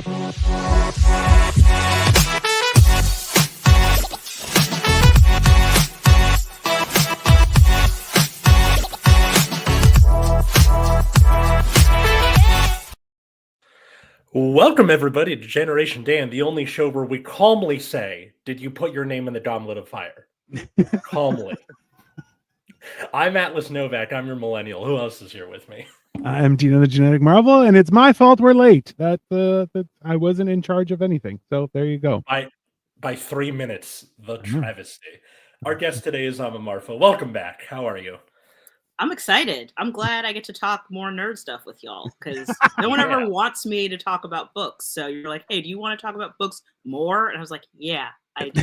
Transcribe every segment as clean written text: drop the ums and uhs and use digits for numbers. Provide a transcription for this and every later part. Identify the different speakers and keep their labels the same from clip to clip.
Speaker 1: Welcome, everybody, to Generation Dan, the only show where we calmly say, did you put your name in the goblet of fire? Calmly. I'm Atlas Novak. I'm your millennial. Who else is here with me?
Speaker 2: I'm Dino the Genetic Marvel, and it's my fault we're late. That I wasn't in charge of anything. So there you go.
Speaker 1: By 3 minutes, the travesty. Our guest today is Amma Marfo. Welcome back. How are you?
Speaker 3: I'm excited. I'm glad I get to talk more nerd stuff with y'all because no one ever wants me to talk about books. So you're like, hey, do you want to talk about books more? And I was like, yeah, I do.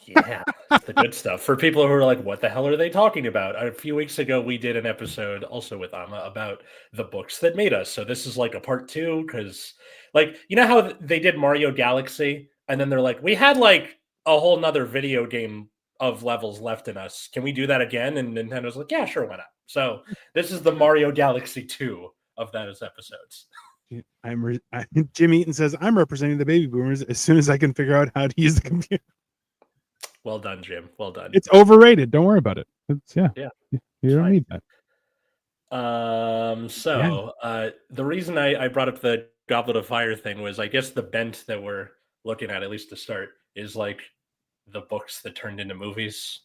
Speaker 1: Yeah, the good stuff. For people who are like, what the hell are they talking about? A few weeks ago, we did an episode also with Amma about the books that made us. So this is like a part 2 because, like, you know how they did Mario Galaxy? And then they're like, we had like a whole nother video game of levels left in us. Can we do that again? And Nintendo's like, yeah, sure, why not? So this is the Mario Galaxy 2 of those episodes.
Speaker 2: Jim Eaton says, I'm representing the baby boomers as soon as I can figure out how to use the computer.
Speaker 1: Well done, Jim. Well done.
Speaker 2: It's overrated. Don't worry about it. You don't need that.
Speaker 1: The reason I brought up the Goblet of Fire thing was, I guess the bent that we're looking at least to start, is like the books that turned into movies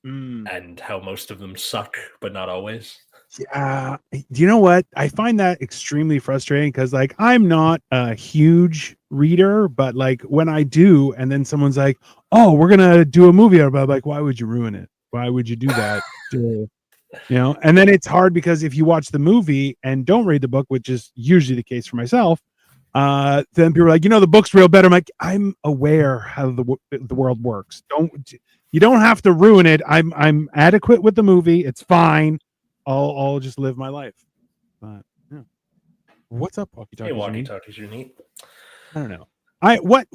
Speaker 1: and how most of them suck, but not always.
Speaker 2: Yeah. You know what? I find that extremely frustrating because, like, I'm not a huge reader, but like when I do, and then someone's like, oh, we're going to do a movie about it, like, why would you ruin it? Why would you do that? And then it's hard because if you watch the movie and don't read the book, which is usually the case for myself, then people are like, the book's real better. I'm like, I'm aware how the world works. You don't have to ruin it. I'm adequate with the movie. It's fine. I'll just live my life. But yeah. What's up, walkie talkies?
Speaker 1: Hey, walkie talkies, you're neat.
Speaker 2: I don't know. What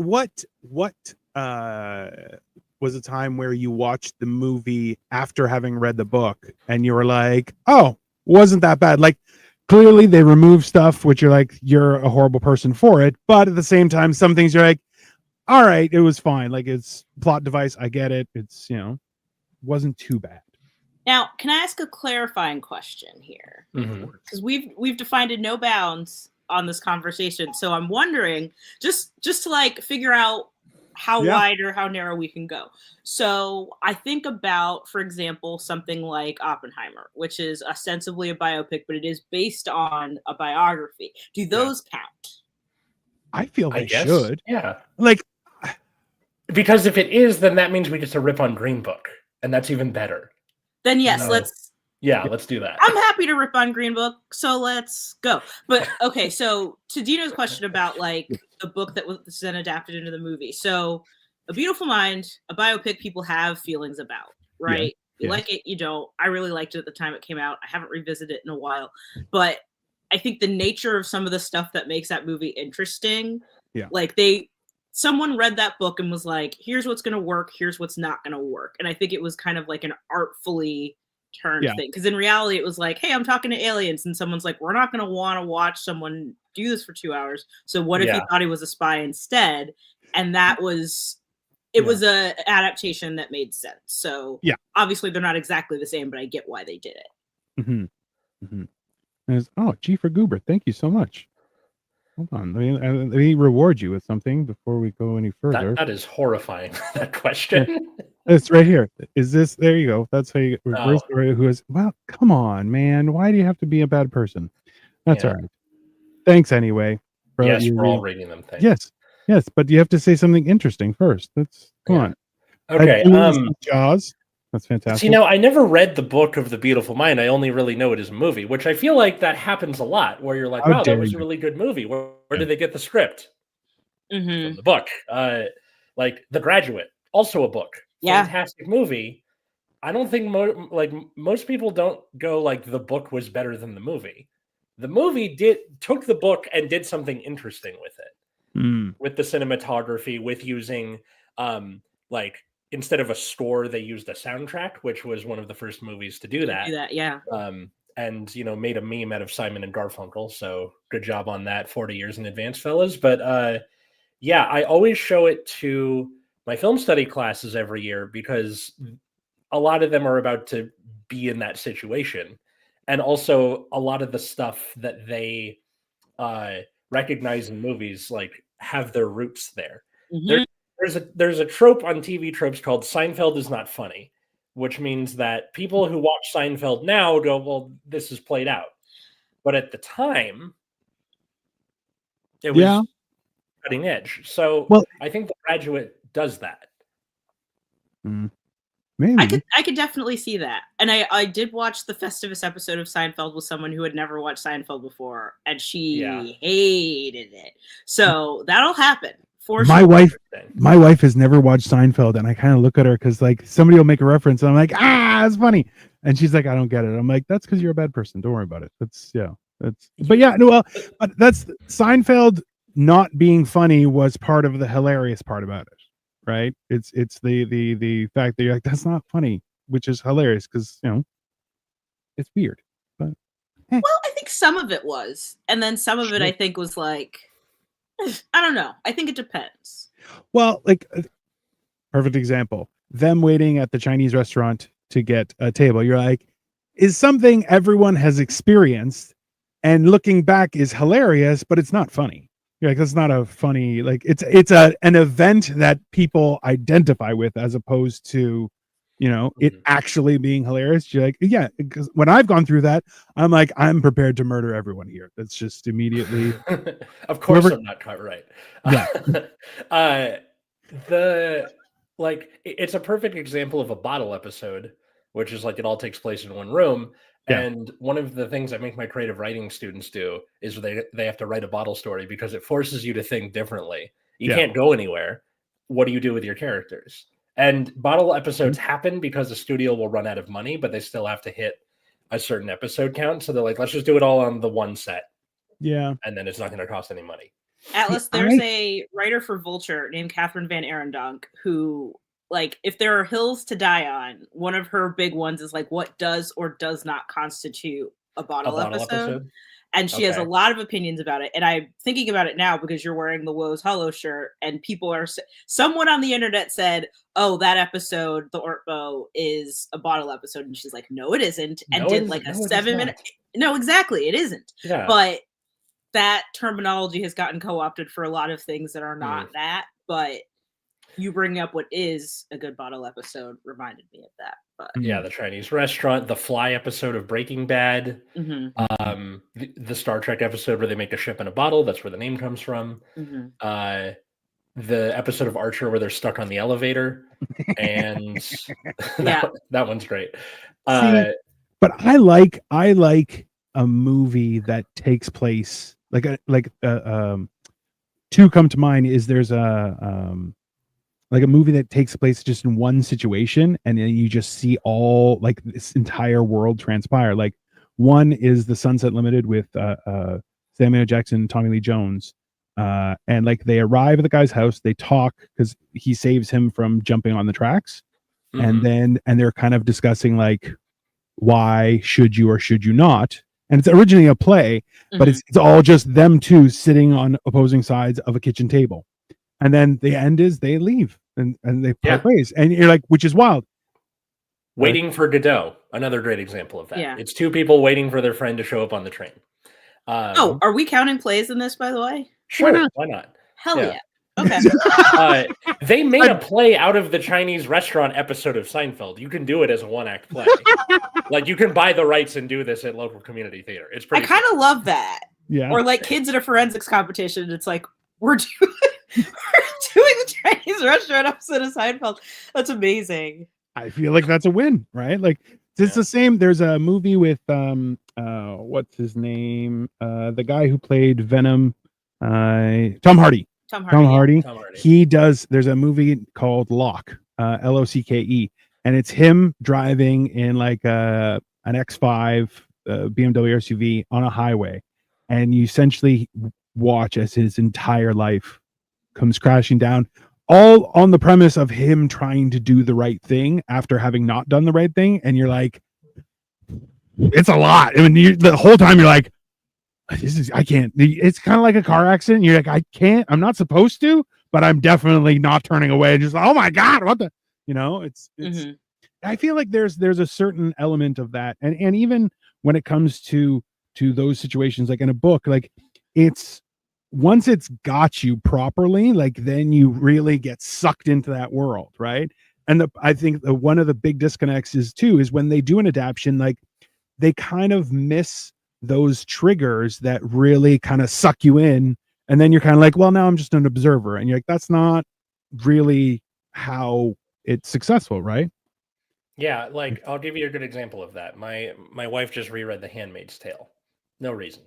Speaker 2: was a time where you watched the movie after having read the book and you were like, oh, wasn't that bad? Like, clearly they remove stuff which you're like, you're a horrible person for it, but at the same time, some things you're like, all right, it was fine. Like, it's plot device. I get it. It's, wasn't too bad.
Speaker 3: Now, can I ask a clarifying question here? Because we've defined no bounds on this conversation. So I'm wondering, just to like figure out how wide or how narrow we can go. So I think about, for example, something like Oppenheimer, which is ostensibly a biopic, but it is based on a biography. Do those count?
Speaker 2: I feel they should.
Speaker 1: Yeah.
Speaker 2: Like,
Speaker 1: because if it is, then that means we get to rip on Green Book, and that's even better.
Speaker 3: Then yes, let's
Speaker 1: do that.
Speaker 3: I'm happy to rip on Green Book, so let's go. But okay, so to Dino's question about like the book that was then adapted into the movie. So A Beautiful Mind, a biopic people have feelings about, right? You like it, you don't. I really liked it at the time it came out. I haven't revisited it in a while. But I think the nature of some of the stuff that makes that movie interesting, like someone read that book and was like, here's what's going to work, here's what's not going to work. And I think it was kind of like an artfully turned thing. Because in reality, it was like, hey, I'm talking to aliens. And someone's like, we're not going to want to watch someone do this for 2 hours. So what if he thought he was a spy instead? And that was, it was a adaptation that made sense. So obviously they're not exactly the same, but I get why they did it.
Speaker 2: Oh, G for Goober. Thank you so much. Hold on, let me reward you with something before we go any further.
Speaker 1: That is horrifying. That question.
Speaker 2: It's right here. Is this? There you go. That's how you get reverse. Who is? Well, come on, man. Why do you have to be a bad person? That's all right. Thanks anyway.
Speaker 1: Yes, we're all reading them.
Speaker 2: Thanks. Yes, but you have to say something interesting first. Come on.
Speaker 1: Okay.
Speaker 2: Jaws. That's fantastic.
Speaker 1: So, I never read the book of The Beautiful Mind. I only really know it as a movie, which I feel like that happens a lot, where you're like, wow, that was a really good movie. Where did they get the script? From the book. Like The Graduate, also a book. Fantastic movie. I don't think most people don't go like the book was better than the movie. The movie took the book and did something interesting with it. With the cinematography, with using instead of a score, they used a soundtrack, which was one of the first movies to do that.
Speaker 3: And
Speaker 1: and made a meme out of Simon and Garfunkel. So good job on that, 40 years in advance, fellas. But yeah, I always show it to my film study classes every year because a lot of them are about to be in that situation. And also a lot of the stuff that they recognize in movies have their roots there. Mm-hmm. There's a trope on TV tropes called Seinfeld is not funny, which means that people who watch Seinfeld now go, well, this is played out. But at the time, it was cutting edge. So I think The Graduate does that.
Speaker 2: Maybe.
Speaker 3: I could definitely see that. And I did watch the Festivus episode of Seinfeld with someone who had never watched Seinfeld before, and she hated it. So that'll happen.
Speaker 2: My wife has never watched Seinfeld, and I kind of look at her because somebody will make a reference, and I'm like, it's funny, and she's like, I don't get it. I'm like, that's because you're a bad person. Don't worry about it. But that's Seinfeld not being funny was part of the hilarious part about it, right? It's the fact that you're like, that's not funny, which is hilarious because it's weird. But
Speaker 3: well, I think some of it was, and then some of it I think was I don't know. I think it depends.
Speaker 2: Well, perfect example. Them waiting at the Chinese restaurant to get a table. You're like, is something everyone has experienced, and looking back is hilarious, but it's not funny. You're like, that's not a funny, it's an event that people identify with as opposed to, it actually being hilarious. You're like, yeah, because when I've gone through that, I'm like, I'm prepared to murder everyone here. That's just immediately.
Speaker 1: Of course, I'm not quite right. Yeah. It's a perfect example of a bottle episode, which is it all takes place in one room. Yeah. And one of the things I make my creative writing students do is they have to write a bottle story because it forces you to think differently. You can't go anywhere. What do you do with your characters? And bottle episodes happen because the studio will run out of money, but they still have to hit a certain episode count. So they're like, let's just do it all on the one set.
Speaker 2: Yeah.
Speaker 1: And then it's not going to cost any money.
Speaker 3: Atlas, there's a writer for Vulture named Catherine Van Arendonk who, if there are hills to die on, one of her big ones is what does or does not constitute a bottle episode. And she has a lot of opinions about it. And I'm thinking about it now because you're wearing the Woes Hollow shirt, and someone on the internet said, oh, that episode, the Ortbo, is a bottle episode. And she's like, no, it isn't. And did a 7-minute. No, exactly. It isn't.
Speaker 1: Yeah.
Speaker 3: But that terminology has gotten co-opted for a lot of things that are not that. But you bring up what is a good bottle episode reminded me of that. But
Speaker 1: yeah, the Chinese restaurant, the Fly episode of Breaking Bad, the Star Trek episode where they make a ship in a bottle. That's where the name comes from. The episode of Archer where they're stuck on the elevator, and that one's great.
Speaker 2: But I like a movie that takes place two come to mind. Is there's a movie that takes place just in one situation, and then you just see all this entire world transpire. One is The Sunset Limited with Samuel Jackson, Tommy Lee Jones, and they arrive at the guy's house. They talk because he saves him from jumping on the tracks, and they're kind of discussing why should you or should you not. And it's originally a play, but it's all just them two sitting on opposing sides of a kitchen table. And then the end is they leave and they part ways. And you're like, which is wild.
Speaker 1: Waiting for Godot, another great example of that.
Speaker 3: Yeah.
Speaker 1: It's two people waiting for their friend to show up on the train.
Speaker 3: Are we counting plays in this, by the way?
Speaker 1: Sure, why not?
Speaker 3: Hell yeah. Okay.
Speaker 1: They made a play out of the Chinese restaurant episode of Seinfeld. You can do it as a one-act play. You can buy the rights and do this at local community theater. It's pretty.
Speaker 3: I kind of love that.
Speaker 2: Yeah.
Speaker 3: Or kids at a forensics competition. It's we're doing the Chinese restaurant episode of Seinfeld. That's amazing.
Speaker 2: I feel like that's a win, right? It's the same. There's a movie with what's his name? The guy who played Venom, Tom Hardy. Tom Hardy. He does. There's a movie called Locke, Locke, and it's him driving in an X5 BMW SUV on a highway, and you essentially watch as his entire life comes crashing down, all on the premise of him trying to do the right thing after having not done the right thing. And you're like, it's a lot. I mean, the whole time you're like, I can't. It's kind of like a car accident. You're like, I can't. I'm not supposed to, but I'm definitely not turning away. Just oh my god, what the, it's. Mm-hmm. I feel like there's a certain element of that, and even when it comes to those situations, like in a book, like it's once it's got you properly, like then you really get sucked into that world, right? And I think one of the big disconnects is when they do an adaptation, like they kind of miss those triggers that really kind of suck you in, and then you're kind of like, well, now I'm just an observer, and you're like, that's not really how it's successful, right?
Speaker 1: Yeah, like I'll give you a good example of that. My wife just reread The Handmaid's Tale, no reason,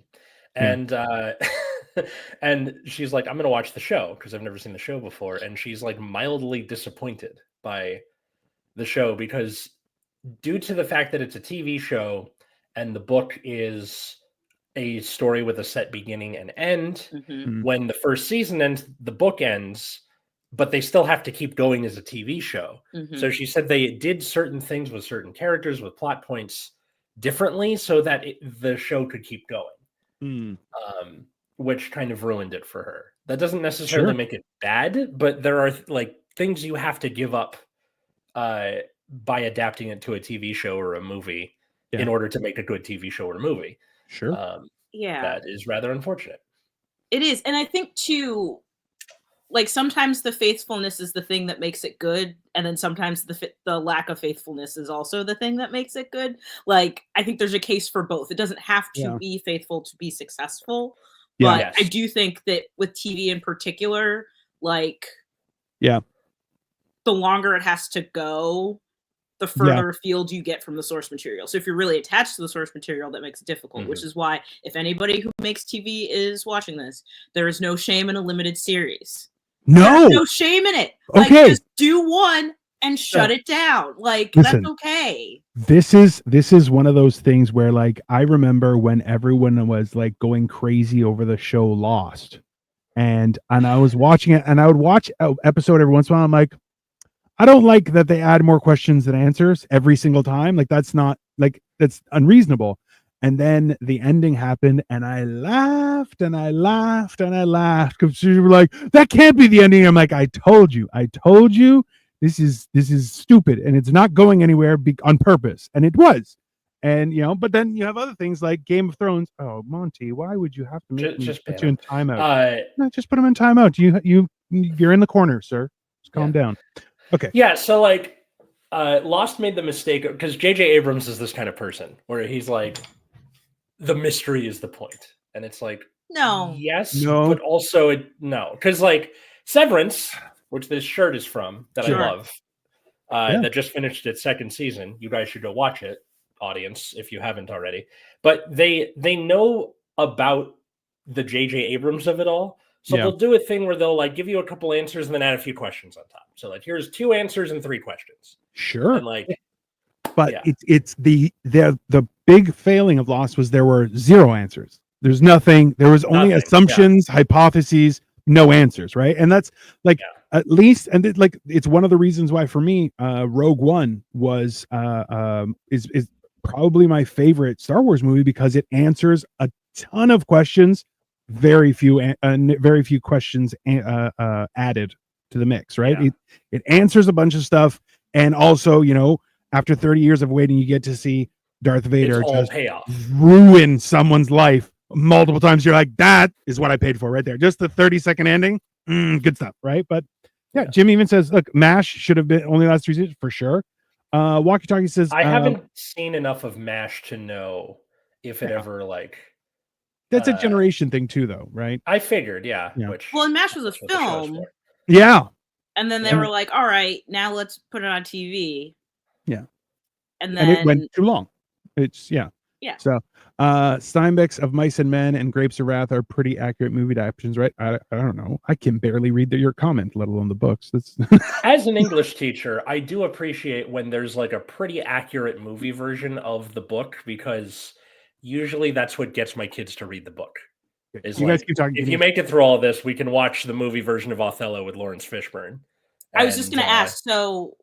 Speaker 1: and and she's like, I'm gonna watch the show because I've never seen the show before, and she's like mildly disappointed by the show because due to the fact that it's a TV show and the book is a story with a set beginning and end, when the first season ends, the book ends, but they still have to keep going as a TV show. So she said they did certain things with certain characters, with plot points differently so that the show could keep going, which kind of ruined it for her. That doesn't necessarily make it bad, but there are like things you have to give up by adapting it to a TV show or a movie in order to make a good TV show or movie. That is rather unfortunate.
Speaker 3: It is. And I think too, like sometimes the faithfulness is the thing that makes it good, and then sometimes the lack of faithfulness is also the thing that makes it good. Like I think there's a case for both. It doesn't have to be faithful to be successful, but I do think that with TV in particular, like the longer it has to go, the further afield you get from the source material. So if you're really attached to the source material, that makes it difficult, which is why if anybody who makes TV is watching this, there is no shame in a limited series.
Speaker 2: No,
Speaker 3: no shame in it. Like, just do one and shut it down. Like, listen, that's okay.
Speaker 2: This is one of those things where, like, I remember when everyone was like going crazy over the show Lost, and I was watching it, and I would watch an episode every once in a while. I'm like, I don't like that they add more questions than answers every single time. Like, that's unreasonable. And then the ending happened, and I laughed and I laughed and I laughed because she was like, "That can't be the ending." I'm like, I told you, this is stupid, and it's not going anywhere on purpose, and it was. And but then you have other things like Game of Thrones. Oh, Monty, why would you have to put you in timeout? No, just put him in timeout. You're in the corner, sir. Just calm down. Okay.
Speaker 1: Yeah. So like, Lost made the mistake because J.J. Abrams is this kind of person where he's like, the mystery is the point, and it's like,
Speaker 3: no,
Speaker 1: but also no, because like Severance, which this shirt is from, that I love, that just finished its second season. You guys should go watch it, audience, if you haven't already. But they know about the J.J. Abrams of it all, so they'll do a thing where they'll like give you a couple answers and then add a few questions on top. So like, here's 2 answers and 3 questions.
Speaker 2: Sure.
Speaker 1: And like,
Speaker 2: but it's the big failing of Lost was there were 0 answers. There's nothing. There was only assumptions, hypotheses, no answers, right? And that's like at least, and it's one of the reasons why for me, Rogue One was is probably my favorite Star Wars movie because it answers a ton of questions, very few questions added to the mix, right? Yeah. It answers a bunch of stuff, and also after 30 years of waiting, you get to see Darth Vader just ruin someone's life multiple times. You're like, that is what I paid for right there. Just the 30-second ending. Good stuff, right? But yeah, Jim even says, look, MASH should have been only last 3 seasons for sure. Walkie Talkie says,
Speaker 1: I haven't seen enough of MASH to know if it ever like.
Speaker 2: That's a generation thing too, though, right?
Speaker 1: I figured, Which,
Speaker 3: well, and MASH was a film.
Speaker 2: Yeah.
Speaker 3: And then they were like, all right, now let's put it on TV.
Speaker 2: Yeah.
Speaker 3: And then
Speaker 2: it went too long. It's
Speaker 3: Yeah.
Speaker 2: So Steinbeck's Of Mice and Men and Grapes of Wrath are pretty accurate movie adaptations, right? I don't know. I can barely read your comment, let alone the books. That's
Speaker 1: As an English teacher, I do appreciate when there's like a pretty accurate movie version of the book, because usually that's what gets my kids to read the book. Is you guys keep talking. If you make it through all this, we can watch the movie version of Othello with Lawrence Fishburne.
Speaker 3: I was just going to ask, so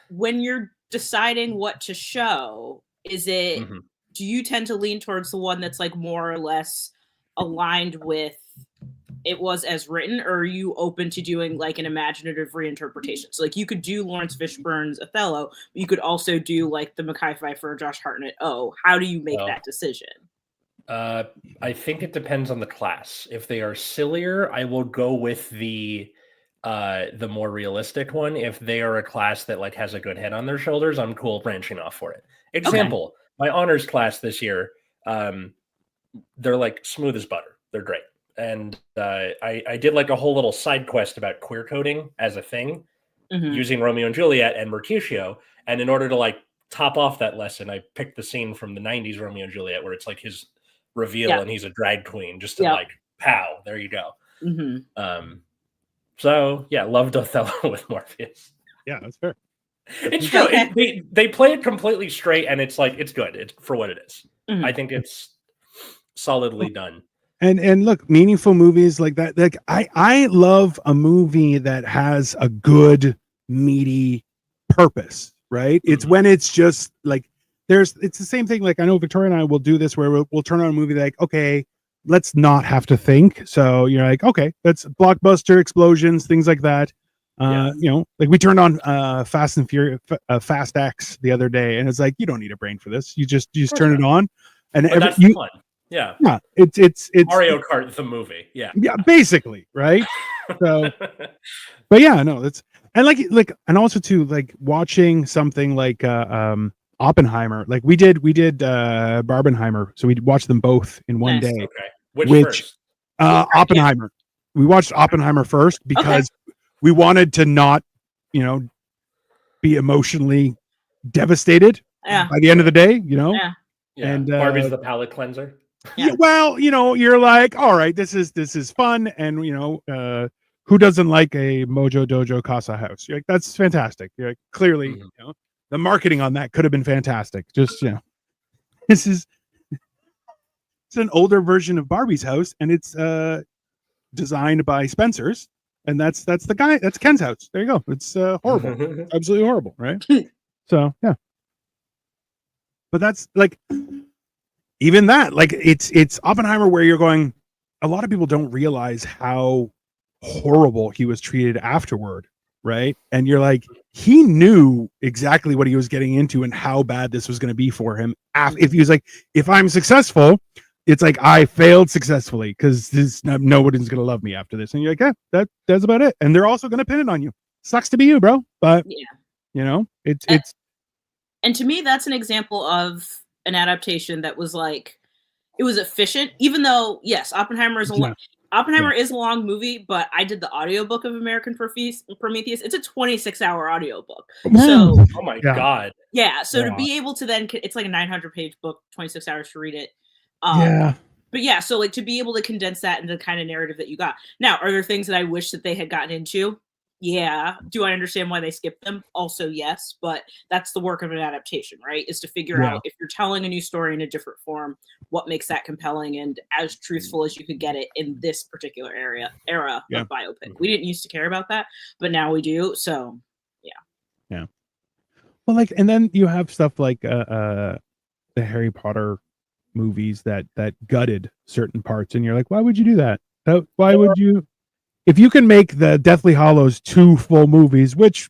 Speaker 3: when you're deciding what to show, Is it, do you tend to lean towards the one that's like more or less aligned with it was as written, or are you open to doing like an imaginative reinterpretation? So like you could do Lawrence Fishburne's Othello, but you could also do like the Mekhi Phifer, Josh Hartnett. Oh, how do you make that decision?
Speaker 1: I think it depends on the class. If they are sillier, I will go with the more realistic one. If they are a class that like has a good head on their shoulders, I'm cool branching off for it. Example, my honors class this year, they're like smooth as butter. They're great. And I did like a whole little side quest about queer coding as a thing using Romeo and Juliet and Mercutio. And in order to like top off that lesson, I picked the scene from the 90s Romeo and Juliet where it's like his reveal and he's a drag queen just to like pow, there you go. So yeah, loved Othello with Morpheus.
Speaker 2: Yeah, that's fair.
Speaker 1: It's true. They play it completely straight and it's like it's good. It's for what it is. I think it's solidly done.
Speaker 2: And look, meaningful movies like that. Like I love a movie that has a good meaty purpose, right? It's when it's just like it's the same thing. Like I know Victoria and I will do this where we'll turn on a movie like, okay, let's not have to think. So you're like, okay, that's blockbuster explosions, things like that. You know, like we turned on Fast and Furious, Fast X the other day, and it's like you don't need a brain for this. You just turn it on, and
Speaker 1: that's fun. Yeah,
Speaker 2: it's
Speaker 1: Mario Kart the movie. Yeah,
Speaker 2: basically, right? So, but yeah, no, that's and like and also too like watching something like Oppenheimer. Like we did Barbenheimer, so we watched them both in one day.
Speaker 1: Okay, which first?
Speaker 2: Oppenheimer. We watched Oppenheimer first because we wanted to not, you know, be emotionally devastated by the end of the day. You know,
Speaker 1: and Barbie's the palate cleanser.
Speaker 2: Yeah, well, you know, you're like, all right, this is fun, and you know, who doesn't like a Mojo Dojo Casa house? You're like, that's fantastic. You're like, clearly, you know, the marketing on that could have been fantastic. Just you know, it's an older version of Barbie's house, and it's designed by Spencer's, and that's Ken's house. There you go. It's horrible, absolutely horrible, right? So yeah, but that's like. Even that, like it's Oppenheimer where you're going, a lot of people don't realize how horrible he was treated afterward, right? And you're like, he knew exactly what he was getting into and how bad this was going to be for him. If he was like, if I'm successful, it's like I failed successfully because nobody's going to love me after this. And you're like, yeah, that's about it. And they're also going to pin it on you. Sucks to be you, bro. But you know, it's
Speaker 3: and to me, that's an example of an adaptation that was like it was efficient, even though yes, Oppenheimer is a long movie, but I did the audiobook of American Prometheus. It's a 26-hour audiobook. So
Speaker 1: oh my god.
Speaker 3: Yeah, so to be able to then it's like a 900-page book, 26 hours to read it. But yeah, so like to be able to condense that into the kind of narrative that you got. Now, are there things that I wish that they had gotten into? Yeah. Do I understand why they skipped them? Also, yes. But that's the work of an adaptation, right? Is to figure out if you're telling a new story in a different form, what makes that compelling and as truthful as you could get it in this particular era of biopic. We didn't used to care about that, but now we do. So,
Speaker 2: yeah. Well, like, and then you have stuff like the Harry Potter movies that gutted certain parts, and you're like, why would you do that? Why would you? If you can make the Deathly Hallows 2 full movies, which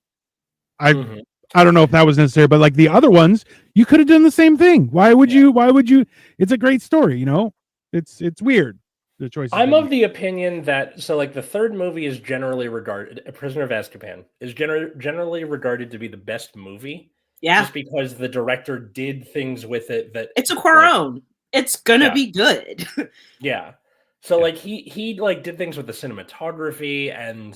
Speaker 2: I don't know if that was necessary, but like the other ones, you could have done the same thing. Why would you? It's a great story, you know. It's weird. The choice.
Speaker 1: I'm of the opinion that like the third movie is generally regarded, A Prisoner of Azkaban is generally regarded to be the best movie.
Speaker 3: Yeah,
Speaker 1: just because the director did things with it that
Speaker 3: it's a Cuarón. It's gonna be good.
Speaker 1: Yeah. So like he like did things with the cinematography and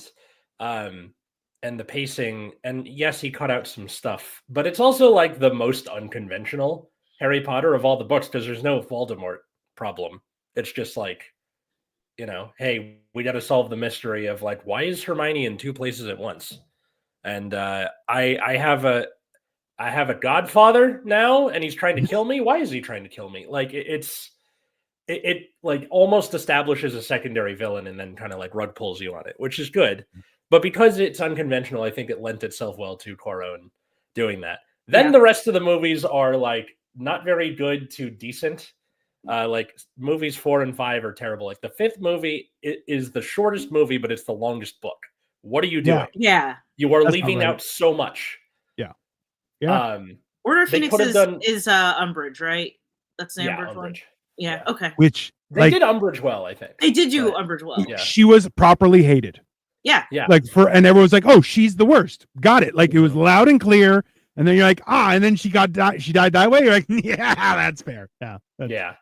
Speaker 1: the pacing, and yes, he cut out some stuff, but it's also like the most unconventional Harry Potter of all the books because there's no Voldemort problem. It's just like, you know, hey, we got to solve the mystery of like why is Hermione in 2 places at once? And I have a godfather now, and he's trying to kill me. Why is he trying to kill me? Like it like almost establishes a secondary villain and then kind of like rug pulls you on it, which is good. But because it's unconventional, I think it lent itself well to Cuarón doing that. Then the rest of the movies are like not very good to decent. Like movies 4 and 5 are terrible. Like the 5th movie is the shortest movie, but it's the longest book. What are you doing?
Speaker 3: Yeah.
Speaker 1: You are leaving out so much.
Speaker 2: Yeah.
Speaker 3: Order of Phoenix is Umbridge, right? That's the Umbridge one. Yeah. Okay.
Speaker 2: Which
Speaker 1: they did Umbridge well, I think.
Speaker 3: They did do Umbridge well.
Speaker 2: Yeah. She was properly hated.
Speaker 3: Yeah.
Speaker 2: Like and everyone was like, "Oh, she's the worst." Got it. Like it was loud and clear. And then you're like, and then she died that way. You're like, yeah, that's fair. Yeah.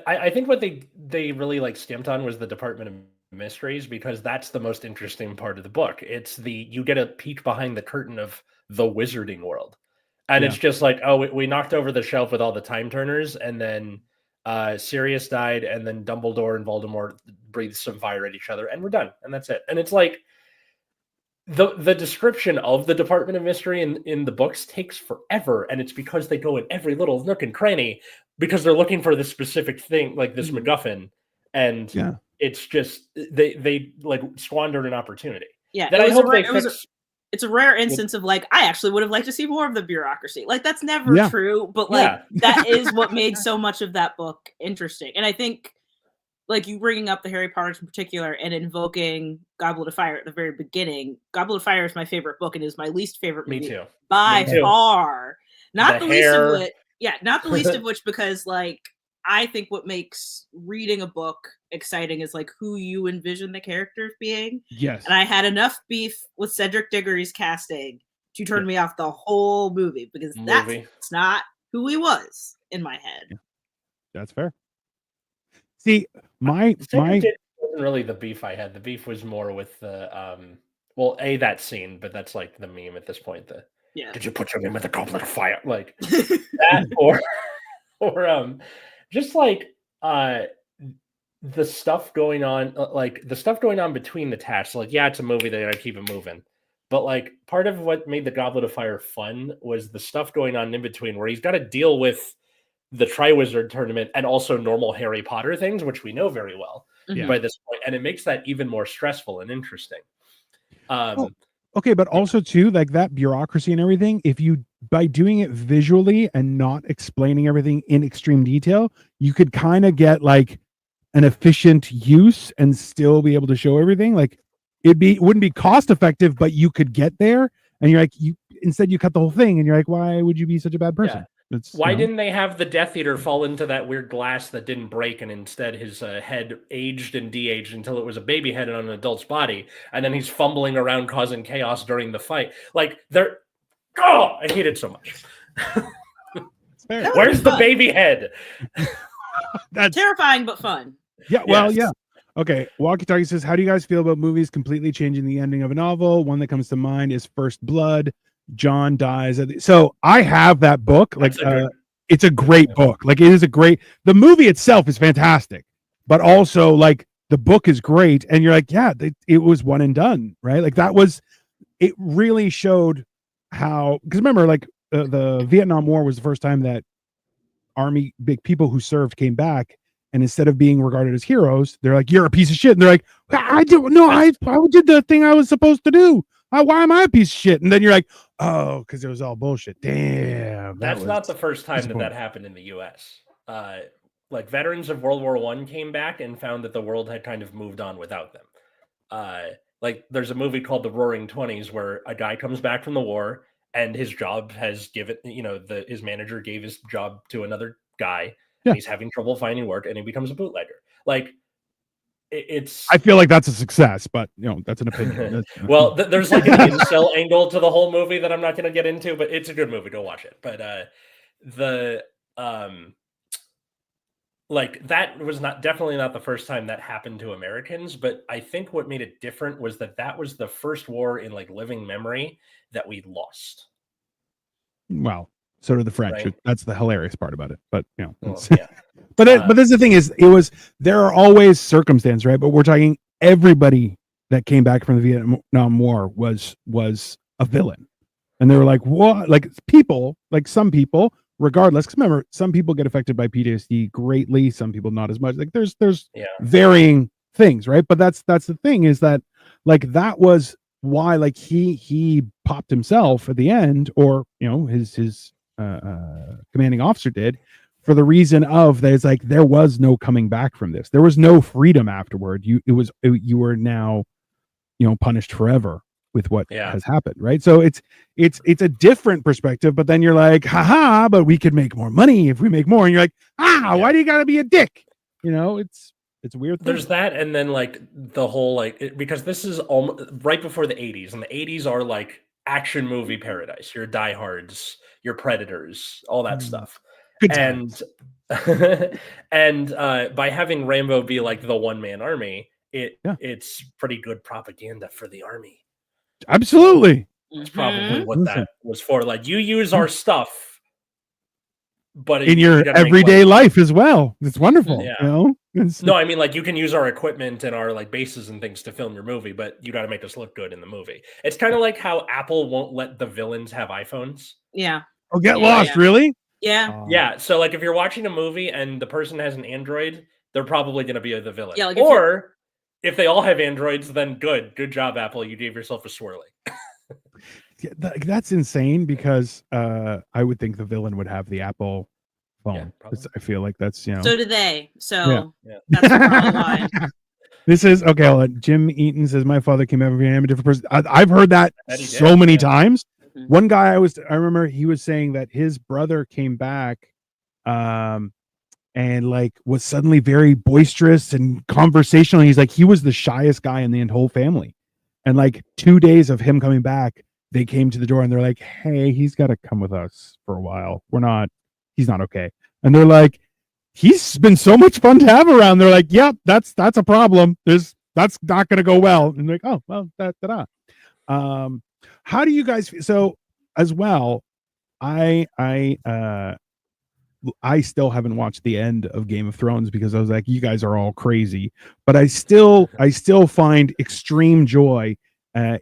Speaker 1: I think what they really like stamped on was the Department of Mysteries, because that's the most interesting part of the book. It's you get a peek behind the curtain of the wizarding world. And it's just like, we knocked over the shelf with all the time turners, and then Sirius died, and then Dumbledore and Voldemort breathed some fire at each other, and we're done. And that's it. And it's like the description of the Department of Mystery in the books takes forever, and it's because they go in every little nook and cranny because they're looking for this specific thing, like this MacGuffin, and it's just they like squandered an opportunity.
Speaker 3: Yeah,
Speaker 1: that I hope they fix.
Speaker 3: It's a rare instance of like, I actually would have liked to see more of the bureaucracy. Like that's never true, but like that is what made so much of that book interesting. And I think like you bringing up the Harry Potter in particular and invoking Goblet of Fire at the very beginning. Goblet of Fire is my favorite book and is my least favorite movie.
Speaker 1: Me too.
Speaker 3: By far. Not the least of which. Yeah, not the least of which because like I think what makes reading a book exciting is like who you envision the characters being.
Speaker 2: Yes.
Speaker 3: And I had enough beef with Cedric Diggory's casting to turn me off the whole movie because that's not who he was in my head.
Speaker 2: Yeah. That's fair. See, my
Speaker 1: wasn't really the beef I had. The beef was more with the that scene, but that's like the meme at this point. Did you put your name with a goblet of fire? Like that or just like the stuff going on, between the tasks. Like, it's a movie, they gotta keep it moving. But like part of what made the Goblet of Fire fun was the stuff going on in between, where he's got to deal with the Triwizard Tournament and also normal Harry Potter things, which we know very well by this point, and it makes that even more stressful and interesting.
Speaker 2: Okay, but also too, like that bureaucracy and everything, if you by doing it visually and not explaining everything in extreme detail, you could kind of get like an efficient use and still be able to show everything. Like wouldn't be cost effective, but you could get there. And you're like, instead you cut the whole thing and you're like, why would you be such a bad person?
Speaker 1: Why didn't they have the Death Eater fall into that weird glass that didn't break, and instead his head aged and de-aged until it was a baby head on an adult's body, and then he's fumbling around causing chaos during the fight? Like, I hate it so much. Where's the baby head?
Speaker 3: That's terrifying but fun.
Speaker 2: Yeah, well, yeah. Okay, Walkie Talkie says, how do you guys feel about movies completely changing the ending of a novel? One that comes to mind is First Blood. John dies. So I have that book. Like, it's a great book. Like, it is the movie itself is fantastic, but also like the book is great. And you're like, it was one and done, right? Like it really showed how, because remember, like the Vietnam War was the first time that big people who served came back. And instead of being regarded as heroes, they're like, you're a piece of shit. And they're like, I did the thing I was supposed to do. Why am I a piece of shit? And then you're like, oh, because it was all bullshit. Damn.
Speaker 1: That's not the first time that happened in the U.S. Like veterans of World War I came back and found that the world had kind of moved on without them. Like there's a movie called The Roaring Twenties where a guy comes back from the war and his job has given, his manager gave his job to another guy. And he's having trouble finding work and he becomes a bootlegger. Like, I
Speaker 2: feel like that's a success, but that's an opinion.
Speaker 1: Well, there's like an incel angle to the whole movie that I'm not going to get into, but it's a good movie. Go watch it. But like that was definitely not the first time that happened to Americans. But I think what made it different was that was the first war in like living memory that we lost.
Speaker 2: Wow. So did the French. Right? That's the hilarious part about it. But but that's the thing is, there are always circumstances, right? But we're talking everybody that came back from the Vietnam War was a villain, and they were like, what? Like people, like some people, regardless. Because remember, some people get affected by PTSD greatly, some people not as much. Like there's varying things, right? But that's the thing is that like that was why like he popped himself at the end, or his commanding officer did, for the reason of that it's like there was no coming back from this. There was no freedom afterward. You were now, punished forever with what has happened, right? So it's a different perspective, but then you're like, haha, but we could make more money if we make more, and you're like, why do you gotta be a dick? It's a weird thing.
Speaker 1: There's that, and then like the whole because this is right before the 80s, and the 80s are like action movie paradise. Your Die Hards, your Predators, all that stuff. And and by having Rambo be like the one-man army, it's pretty good propaganda for the army.
Speaker 2: Absolutely.
Speaker 1: That's probably what that was for. Like, you use our stuff, but
Speaker 2: in your everyday life as well. It's wonderful.
Speaker 1: No, I mean, like, you can use our equipment and our like bases and things to film your movie, but you got to make us look good in the movie. It's kind of like how Apple won't let the villains have iPhones.
Speaker 3: Yeah.
Speaker 2: Oh, get lost, really?
Speaker 3: Yeah.
Speaker 1: Yeah. So like, if you're watching a movie and the person has an Android, they're probably going to be the villain.
Speaker 3: Yeah, like
Speaker 1: or if they all have Androids, then good job, Apple. You gave yourself a swirly.
Speaker 2: That's insane, because I would think the villain would have the Apple phone. I feel like that's
Speaker 3: So do they. So
Speaker 1: that's
Speaker 3: probably why.
Speaker 2: This is okay. Jim Eaton says my father came out of Vietnam, a different person. I've heard that so many times. Mm-hmm. One guy I remember he was saying that his brother came back, and like was suddenly very boisterous and conversational. He's like, he was the shyest guy in the whole family. And like 2 days of him coming back, they came to the door and they're like, hey, he's got to come with us for a while. He's not okay. And they're like, he's been so much fun to have around. They're like, yep, that's a problem. That's not going to go well. And they're like, oh, well, how do you guys feel? So as well, I still haven't watched the end of Game of Thrones because I was like, you guys are all crazy. But I still find extreme joy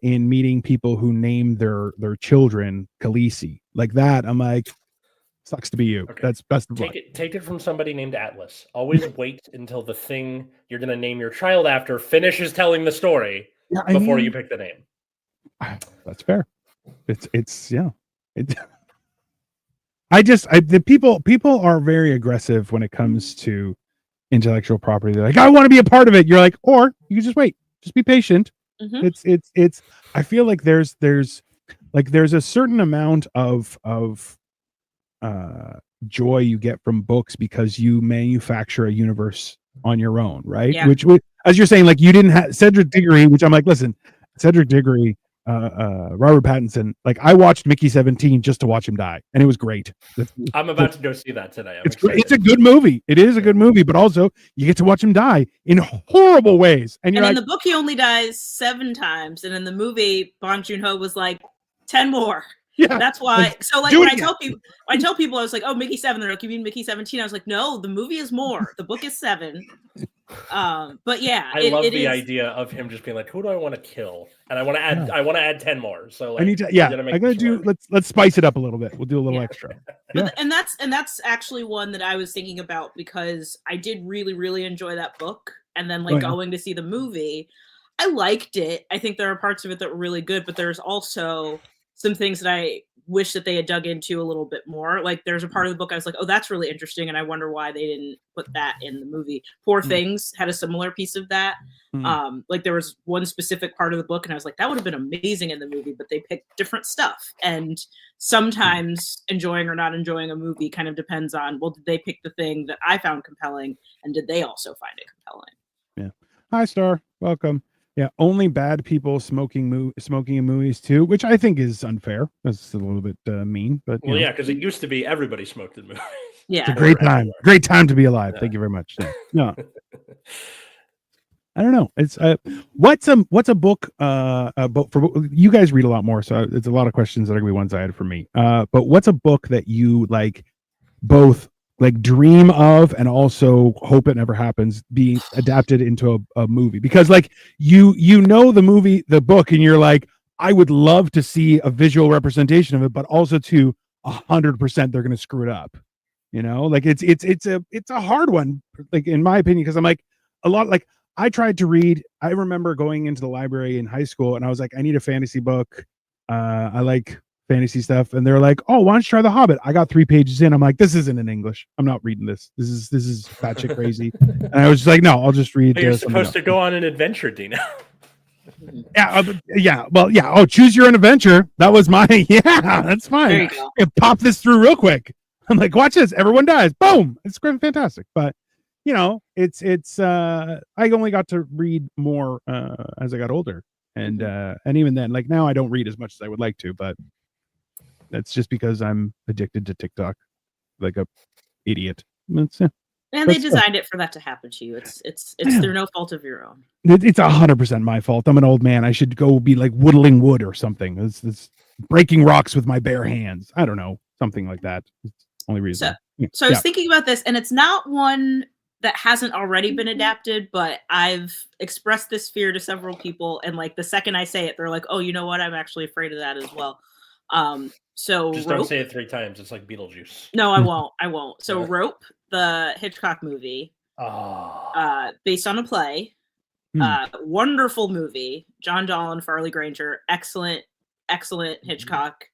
Speaker 2: in meeting people who name their children Khaleesi. Like that, I'm like, sucks to be you. Okay. That's best of luck.
Speaker 1: Take it from somebody named Atlas. Always wait until the thing you're going to name your child after finishes telling the story before you pick the name.
Speaker 2: That's fair. The people are very aggressive when it comes to intellectual property. They're like, I want to be a part of it. You're like, or you can just wait, just be patient. Mm-hmm. It's I feel like there's a certain amount of joy you get from books because you manufacture a universe on your own, right? Yeah. Which as you're saying, like, you didn't have Cedric Diggory, which I'm like, listen, Cedric Diggory, Robert Pattinson, like, I watched Mickey 17 just to watch him die, and it was great.
Speaker 1: I'm about to go see that today.
Speaker 2: It's a good movie. It is a good movie, but also you get to watch him die in horrible ways. And
Speaker 3: in the book, he only dies 7 times, and in the movie, Bong Joon-ho was like 10 more. Yeah, that's why. So like when I tell people, I was like, "Oh, Mickey 7." They're like, "You mean Mickey 17?" I was like, "No, the movie is more. The book is 7." But yeah,
Speaker 1: I love the idea of him just being like, "Who do I want to kill?" And I want to add. I want to add 10 more. So like,
Speaker 2: I gotta do. Let's spice it up a little bit. We'll do a little extra.
Speaker 3: Yeah. And that's actually one that I was thinking about because I did really, really enjoy that book, and then going to see the movie, I liked it. I think there are parts of it that were really good, but there's also some things that I wish that they had dug into a little bit more. Like there's a part of the book I was like, oh, that's really interesting. And I wonder why they didn't put that in the movie. Poor Things had a similar piece of that. Like there was one specific part of the book and I was like, that would have been amazing in the movie, but they picked different stuff. And sometimes enjoying or not enjoying a movie kind of depends on, well, did they pick the thing that I found compelling? And did they also find it compelling?
Speaker 2: Yeah. Hi, Star. Welcome. Yeah, only bad people smoking in movies too, which I think is unfair. That's a little bit mean, but
Speaker 1: yeah, because it used to be everybody smoked in movies.
Speaker 3: Yeah,
Speaker 2: it's a great time. Great time to be alive. Yeah. Thank you very much. No, I don't know. It's what's a book? But for you guys read a lot more, so it's a lot of questions that are gonna be one-sided for me. But what's a book that you like both like dream of and also hope it never happens being adapted into a movie? Because like you know the book and you're like, I would love to see a visual representation of it, but also to 100% they're going to screw it up. Like it's a hard one, like in my opinion, because I'm like a lot, like I tried to read, I remember going into the library in high school and I was like, I need a fantasy book. I like fantasy stuff, and they're like, "Oh, why don't you try The Hobbit?" I got 3 pages in. I'm like, "This isn't in English. I'm not reading this. This is batshit crazy." And I was just like, "No, I'll just read."
Speaker 1: You're supposed to go on an adventure, Dino.
Speaker 2: Yeah. Well, yeah. Oh, choose your own adventure. That was my. Yeah, that's fine.
Speaker 3: There you go.
Speaker 2: Pop this through real quick. I'm like, watch this. Everyone dies. Boom. It's fantastic. But it's I only got to read more as I got older, and even then, like now, I don't read as much as I would like to, but that's just because I'm addicted to TikTok, like a idiot.
Speaker 3: And they designed it for that to happen to you. It's through no fault of your own.
Speaker 2: It's 100% my fault. I'm an old man. I should go be like whittling wood or something. It's breaking rocks with my bare hands. I don't know, something like that. It's the only reason.
Speaker 3: So I was thinking about this, and it's not one that hasn't already been adapted, but I've expressed this fear to several people, and like the second I say it, they're like, "Oh, you know what? I'm actually afraid of that as well." So
Speaker 1: just don't say it 3 times. It's like Beetlejuice.
Speaker 3: No, I won't. So Rope, the Hitchcock movie, based on a play, wonderful movie. John Dolan, Farley Granger, excellent Hitchcock.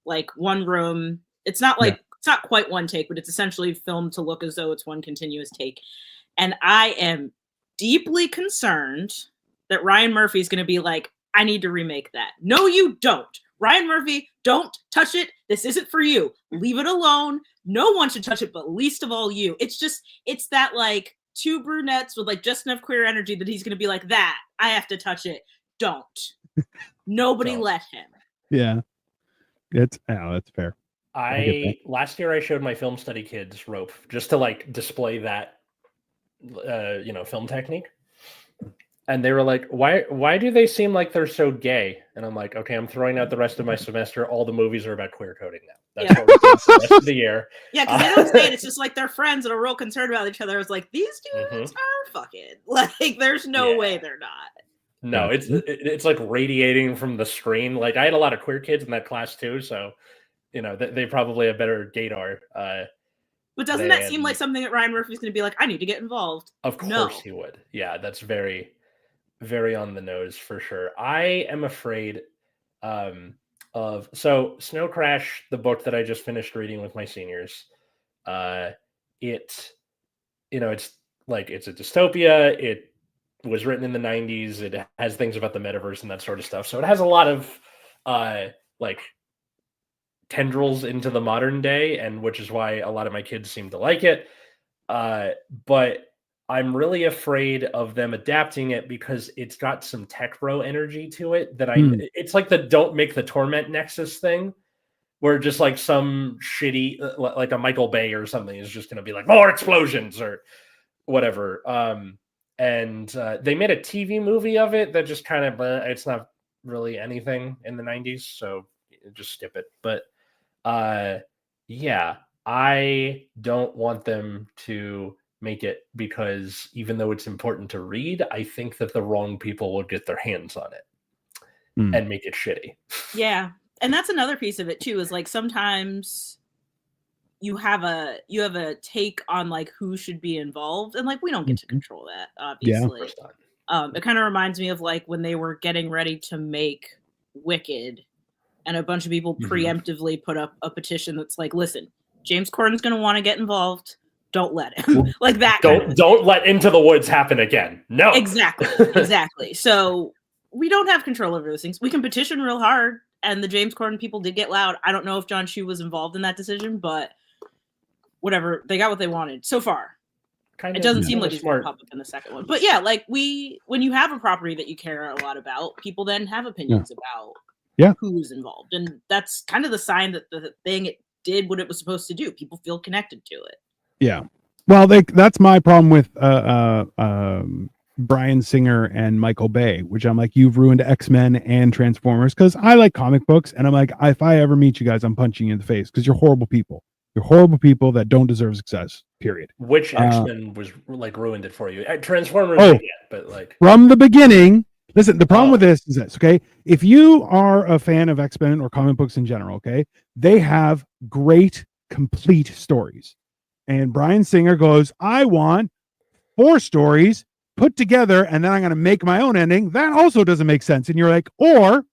Speaker 3: Like one room. It's not like it's not quite one take, but it's essentially filmed to look as though it's one continuous take. And I am deeply concerned that Ryan Murphy is going to be like, I need to remake that. No, you don't. Ryan Murphy, don't touch it. This isn't for you. Leave it alone. No one should touch it, but least of all you. It's that like 2 brunettes with like just enough queer energy that he's going to be like, that I have to touch it. Don't. Nobody let him.
Speaker 2: Yeah. That's fair.
Speaker 1: Last year I showed my film study kids Rope just to like display that film technique. And they were like, why do they seem like they're so gay? And I'm like, okay, I'm throwing out the rest of my semester. All the movies are about queer coding now. That's what we're doing for the rest of the year.
Speaker 3: Yeah, because they don't say it. It's just like they're friends and are real concerned about each other. I was like, these dudes are fucking. Like, there's no way they're not.
Speaker 1: No, it's like radiating from the screen. Like, I had a lot of queer kids in that class too, so they probably have better gaydar.
Speaker 3: But doesn't that seem like something that Ryan Murphy's going to be like, I need to get involved?
Speaker 1: Of course he would. Yeah, that's very, very on the nose for sure. I am afraid of Snow Crash, the book that I just finished reading with my seniors. It's a dystopia. It was written in the 90s. It has things about the metaverse and that sort of stuff. So it has a lot of tendrils into the modern day, and which is why a lot of my kids seem to like it. But I'm really afraid of them adapting it because it's got some tech bro energy to it that it's like the don't make the torment nexus thing, where just like some shitty, like a Michael Bay or something is just going to be like more explosions or whatever. And they made a TV movie of it that just kind of, it's not really anything in the 90s. So just skip it. But yeah, I don't want them to make it because even though it's important to read, I think that the wrong people will get their hands on it and make it shitty.
Speaker 3: Yeah. And that's another piece of it too, is like sometimes you have a take on like who should be involved, and like we don't get to control that, obviously. It kind of reminds me of like when they were getting ready to make Wicked, and a bunch of people preemptively put up a petition that's like, listen, James Corden's going to want to get involved. Don't let him. Like that.
Speaker 1: Don't let Into the Woods happen again. No.
Speaker 3: Exactly. So we don't have control over those things. We can petition real hard, and the James Corden people did get loud. I don't know if John Chu was involved in that decision, but whatever. They got what they wanted so far. It doesn't seem like he's going to pop up in the second one. But yeah, like when you have a property that you care a lot about, people then have opinions about who's involved. And that's kind of the sign that the thing it did what it was supposed to do. People feel connected to it.
Speaker 2: Yeah. Well, that's my problem with Bryan Singer and Michael Bay, which I'm like, you've ruined X-Men and Transformers, because I like comic books, and I'm like, if I ever meet you guys, I'm punching you in the face because you're horrible people. You're horrible people that don't deserve success, period.
Speaker 1: Which X-Men was like ruined it for you? Transformers, but like
Speaker 2: from the beginning. Listen, the problem with this is this, okay? If you are a fan of X-Men or comic books in general, okay, they have great, complete stories. And Bryan Singer goes, I want 4 stories put together, and then I'm going to make my own ending. That also doesn't make sense. And you're like, or,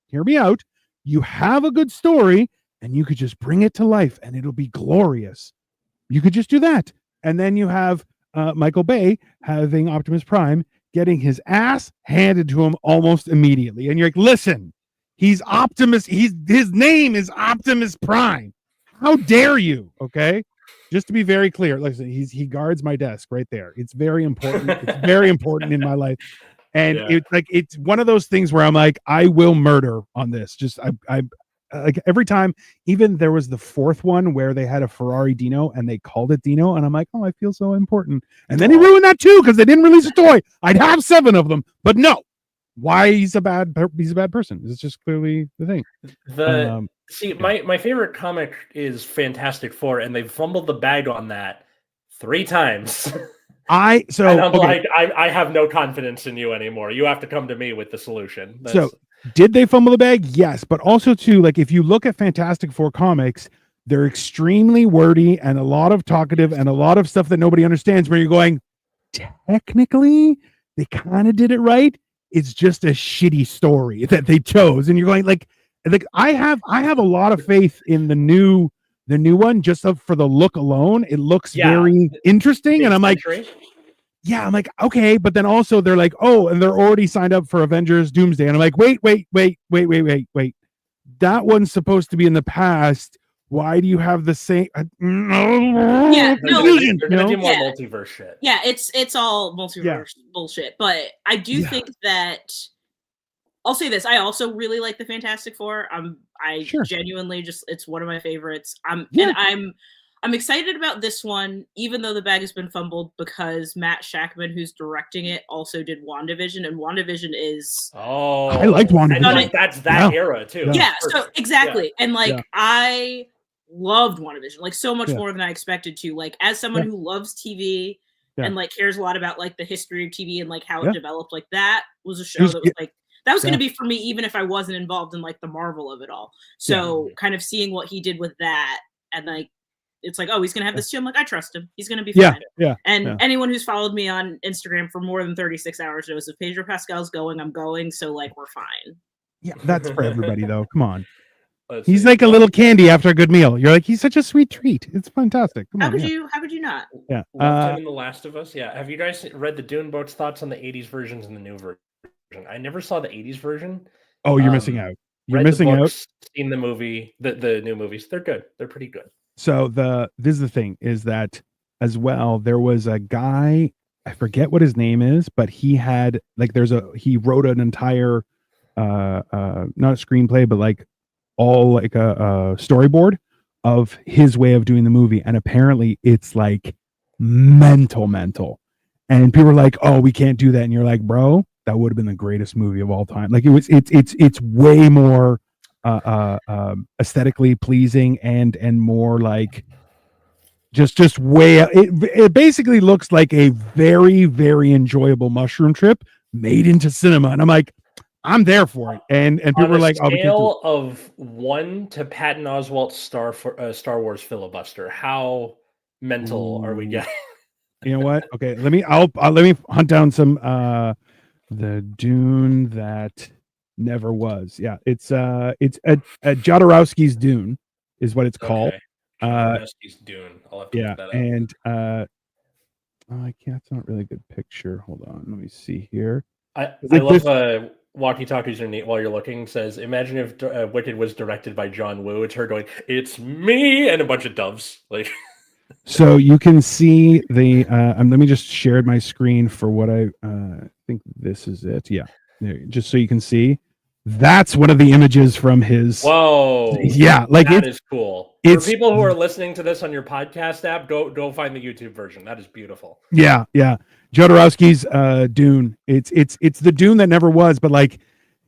Speaker 2: hear me out, you have a good story and you could just bring it to life and it'll be glorious. You could just do that. And then you have Michael Bay having Optimus Prime getting his ass handed to him almost immediately. And you're like, listen, he's Optimus. His name is Optimus Prime. How dare you? Okay. Just to be very clear, listen, he guards my desk right there. It's very important. It's very important in my life. And it's one of those things where I'm like, I will murder on this. Just I like every time. Even there was the fourth one where they had a Ferrari Dino and they called it Dino, and I'm like, oh, I feel so important. And then he ruined that too because they didn't release a toy. I'd have 7 of them, but no. Why he's a bad person? It's just clearly the thing.
Speaker 1: See, my favorite comic is Fantastic Four, and they've fumbled the bag on that 3 times. I have no confidence in you anymore. You have to come to me with the solution.
Speaker 2: So did they fumble the bag? Yes, but also too, like if you look at Fantastic Four comics, they're extremely wordy and a lot of talkative and a lot of stuff that nobody understands. Where you're going, technically, they kind of did it right. It's just a shitty story that they chose, and you're going like I have a lot of faith in the new one just for the look alone. It looks very interesting, and I'm like, I'm like, okay, but then also they're like, oh, and they're already signed up for Avengers Doomsday, and I'm like, wait, that one's supposed to be in the past. Why do you have the same?
Speaker 3: They're gonna
Speaker 1: do more multiverse shit.
Speaker 3: Yeah, it's all multiverse bullshit. But I do think that I'll say this: I also really like the Fantastic Four. Genuinely it's one of my favorites. And I'm excited about this one, even though the bag has been fumbled, because Matt Shakman, who's directing it, also did WandaVision, and WandaVision is
Speaker 2: I liked WandaVision.
Speaker 1: That's that era too.
Speaker 3: Yeah, so exactly, and I loved WandaVision like so much more than I expected to. Like as someone who loves TV and like cares a lot about like the history of TV and like how it developed, like that was a show that was like that was going to be for me even if I wasn't involved in like the Marvel of it all. So kind of seeing what he did with that, and like it's like, oh, he's gonna have this too. I'm like, I trust him. He's gonna be fine. And anyone who's followed me on Instagram for more than 36 hours knows if Pedro Pascal's going, I'm going. So like we're fine.
Speaker 2: Yeah, that's for everybody though. Come on. He's like a little candy after a good meal. You're like, he's such a sweet treat. It's fantastic.
Speaker 3: How could you not?
Speaker 2: Yeah.
Speaker 1: In The Last of Us. Yeah. Have you guys read the Dune books? Thoughts on the 80s versions and the new version? I never saw the 80s version.
Speaker 2: Oh, you're missing out. You're missing out.
Speaker 1: Seen the movie, the new movies. They're good. They're pretty good.
Speaker 2: So this is the thing is that as well, there was a guy, I forget what his name is, but he had like he wrote an entire not a screenplay, but like all like a storyboard of his way of doing the movie, and apparently it's like mental, and people are like, oh, we can't do that, and you're like, bro, that would have been the greatest movie of all time. Like it's way more aesthetically pleasing and more like just way it basically looks like a very, very enjoyable mushroom trip made into cinema, and I'm like, I'm there for it. And people were like,
Speaker 1: scale of 1 to Patton Oswalt's Star Wars filibuster. How mental are we getting?
Speaker 2: You know what? Okay, let me hunt down some the Dune that never was. Yeah, it's a Jodorowsky's Dune is what it's called.
Speaker 1: Jodorowsky's Dune. I'll have to look that up.
Speaker 2: And I can't. That's not a really good picture. Hold on, let me see here.
Speaker 1: I love walkie-talkies are neat. While you're looking, says, imagine if Wicked was directed by John Woo. It's her going, it's me, and a bunch of doves. Like,
Speaker 2: so you can see the. Let me just share my screen for what I think this is it. Yeah, just so you can see. That's one of the images from his.
Speaker 1: Whoa!
Speaker 2: Yeah, like
Speaker 1: that is cool. For people who are listening to this on your podcast app, go find the YouTube version. That is beautiful.
Speaker 2: Yeah. Jodorowsky's Dune. It's the Dune that never was, but like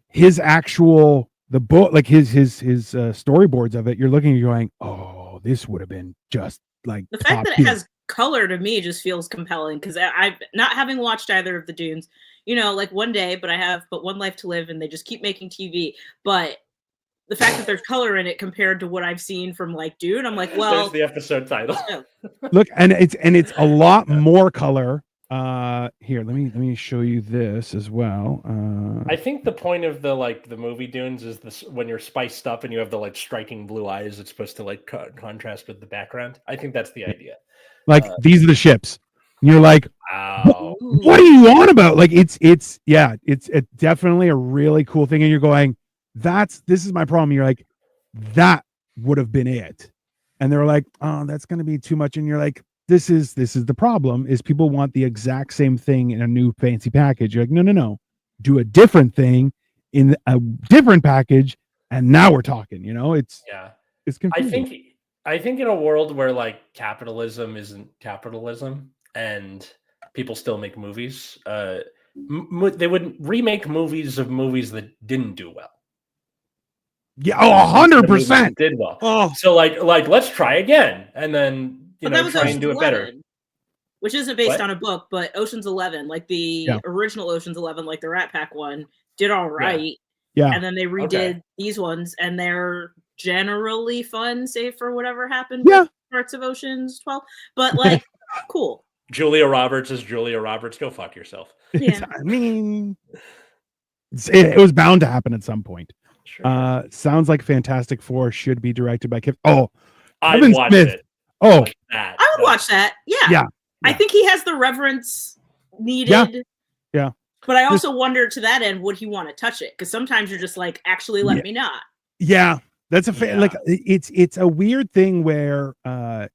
Speaker 2: his actual the book, like his storyboards of it. You're looking, and you're going, oh, this would have been just like
Speaker 3: the fact that it has color to me just feels compelling because I've not having watched either of the Dunes. You know, like one day, but I have but one life to live, and they just keep making TV. But the fact that there's color in it compared to what I've seen from like Dune, I'm like, well,
Speaker 1: there's the episode title.
Speaker 2: Look, and it's a lot more color Here, let me show you this as well.
Speaker 1: I think the point of the movie Dunes is this: when you're spiced up and you have the striking blue eyes, it's supposed to contrast with the background. I think that's the idea.
Speaker 2: These are the ships. And you're like,
Speaker 1: wow.
Speaker 2: What are you on about? Like it's definitely a really cool thing, and you're going, this is my problem. You're like, that would have been it, and they're like, oh, that's going to be too much, and you're like, this is the problem, is people want the exact same thing in a new fancy package. You're like, no, do a different thing in a different package, and now we're talking. It's confusing.
Speaker 1: I think in a world where capitalism isn't capitalism and people still make movies, they would remake movies of movies that didn't do well.
Speaker 2: Yeah, 100%
Speaker 1: did well. Oh. So let's try again, and then try and do it better.
Speaker 3: Which isn't based on a book, but Ocean's 11, the original Ocean's 11, the Rat Pack one, did all right.
Speaker 2: Yeah.
Speaker 3: And then they redid these ones, and they're generally fun, save for whatever happened with parts of Ocean's 12. But cool.
Speaker 1: Julia Roberts is Julia Roberts. Go fuck yourself.
Speaker 3: Yeah.
Speaker 2: I mean, it was bound to happen at some point. Sure. Sounds like Fantastic Four should be directed by Kevin. Oh,
Speaker 1: I'd watch it.
Speaker 2: Oh,
Speaker 3: I would watch that. Yeah. I think he has the reverence needed.
Speaker 2: Yeah.
Speaker 3: But I also wonder, to that end, would he want to touch it? Because sometimes you're just like, actually, let me not.
Speaker 2: Yeah. That's it's a weird thing where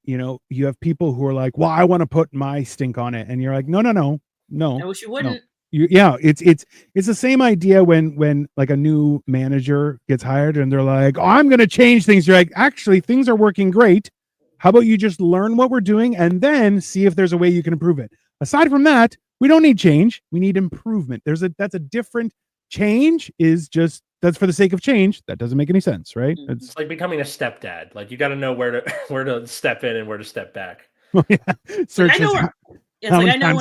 Speaker 2: you have people who are like, well, I want to put my stink on it, and you're like, no.
Speaker 3: I wish you wouldn't.
Speaker 2: It's the same idea when a new manager gets hired and they're like, oh, I'm going to change things. You're like, actually, things are working great. How about you just learn what we're doing and then see if there's a way you can improve it? Aside from that, we don't need change. We need improvement. That's a different change. That's for the sake of change. That doesn't make any sense, right?
Speaker 1: It's like becoming a stepdad. You got to know where to step in and where to step back.
Speaker 2: Search
Speaker 3: I know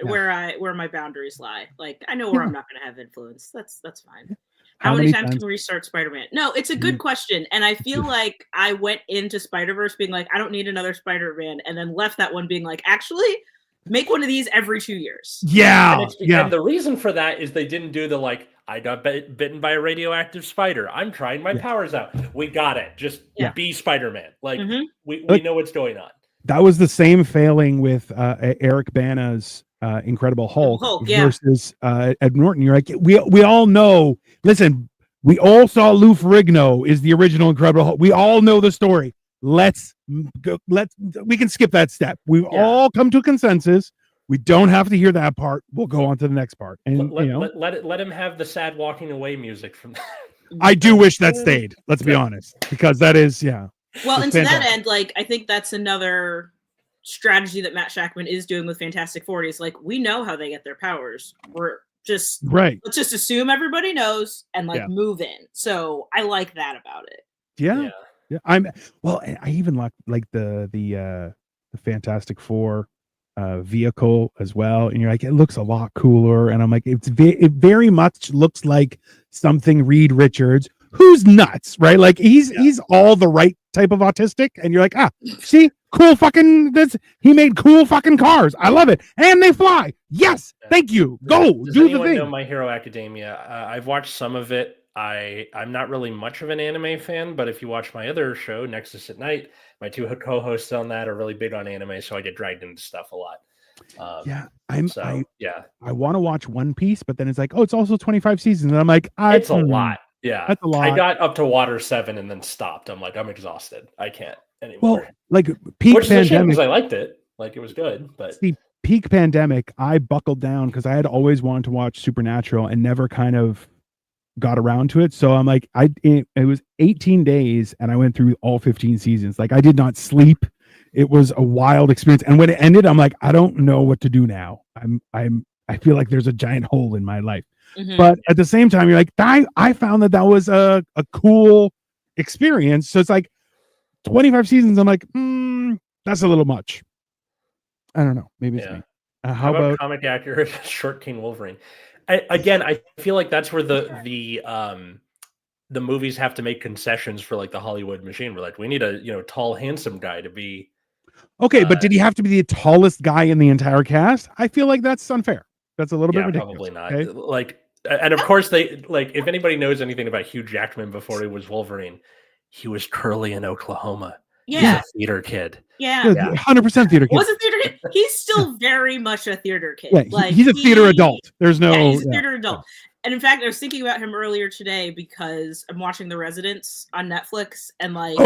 Speaker 3: where my boundaries lie. I know where I'm not going to have influence. That's fine. How many times can we restart Spider-Man? No, it's a good question. And I feel like I went into Spider-Verse being like, I don't need another Spider-Man, and then left that one being like, actually, make one of these every 2 years.
Speaker 2: Yeah.
Speaker 1: And the reason for that is they didn't do the I got bitten by a radioactive spider. I'm trying my powers out. We got it. Just be Spider-Man. We know what's going on.
Speaker 2: That was the same failing with Eric Bana's Incredible Hulk versus Ed Norton. You're like, we all know. Listen, we all saw Lou Ferrigno is the original Incredible Hulk. We all know the story. Let's go. We can skip that step. We've all come to a consensus. We don't have to hear that part. We'll go on to the next part. And
Speaker 1: let him have the sad walking away music from that.
Speaker 2: I do wish that stayed. Let's be honest, because that is
Speaker 3: Well, and to that end, I think that's another strategy that Matt Shackman is doing with Fantastic Four. Is we know how they get their powers. We're just let's just assume everybody knows and move in. So I like that about it.
Speaker 2: Yeah. I even like the Fantastic Four vehicle as well, and you're like, it looks a lot cooler, and I'm like, it very much looks like something Reed Richards, who's nuts, right? He's all the right type of autistic, and you're like, see, cool fucking this. He made cool fucking cars. I love it, and they fly. Yes, thank you. Go
Speaker 1: Does
Speaker 2: do
Speaker 1: anyone
Speaker 2: the thing.
Speaker 1: Know My Hero Academia? I've watched some of it. I'm not really much of an anime fan, but if you watch my other show, Nexus at Night, my two co-hosts on that are really big on anime, so I get dragged into stuff a lot.
Speaker 2: I want to watch One Piece, but then it's like, oh, it's also 25 seasons, and I'm like,
Speaker 1: it's a lot. Yeah,
Speaker 2: that's a lot.
Speaker 1: I got up to Water 7 and then stopped. I'm like, I'm exhausted. I can't anymore.
Speaker 2: Well, peak
Speaker 1: Which
Speaker 2: pandemic,
Speaker 1: because I liked it. It was good, but
Speaker 2: peak pandemic, I buckled down because I had always wanted to watch Supernatural and never kind of got around to it. So I'm like, it was 18 days and I went through all 15 seasons. I did not sleep. It was a wild experience. And when it ended, I'm like, I don't know what to do now. I feel like there's a giant hole in my life. Mm-hmm. But at the same time, you're like, I found that was a cool experience. So it's 25 seasons. I'm like, that's a little much. I don't know. Maybe it's me. How about
Speaker 1: comic accurate short King Wolverine? I feel like that's where the movies have to make concessions for the Hollywood machine. We're like, we need a tall, handsome guy to be
Speaker 2: Okay, but did he have to be the tallest guy in the entire cast? I feel like that's unfair. That's a little bit ridiculous.
Speaker 1: Probably not.
Speaker 2: Okay?
Speaker 1: Like, and of course they like. If anybody knows anything about Hugh Jackman before he was Wolverine, he was Curly in Oklahoma.
Speaker 3: Yeah,
Speaker 1: he's a theater kid.
Speaker 3: Yeah,
Speaker 2: 100% theater kid.
Speaker 3: Was a theater kid. He's still very much a theater kid.
Speaker 2: Yeah,
Speaker 3: like
Speaker 2: he's a theater adult. There's no.
Speaker 3: He's a theater adult. And in fact, I was thinking about him earlier today because I'm watching The Residents on Netflix, and like,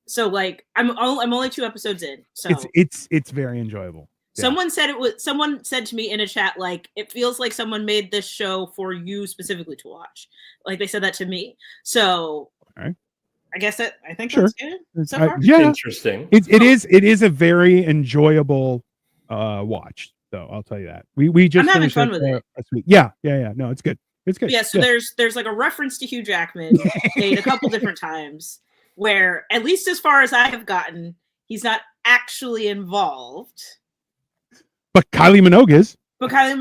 Speaker 3: so like I'm only 2 episodes in, so
Speaker 2: it's very enjoyable.
Speaker 3: Someone said someone said to me in a chat, like, it feels like someone made this show for you specifically to watch. Like, they said that to me. So I guess I think that's good. So far.
Speaker 1: Interesting.
Speaker 2: It is a very enjoyable watch. So I'll tell you that. We just
Speaker 3: I'm having fun with it.
Speaker 2: Yeah. No, it's good. It's good.
Speaker 3: Yeah, so there's like a reference to Hugh Jackman made a couple different times where, at least as far as I have gotten, he's not actually involved.
Speaker 2: But Kylie Minogue is.
Speaker 3: But I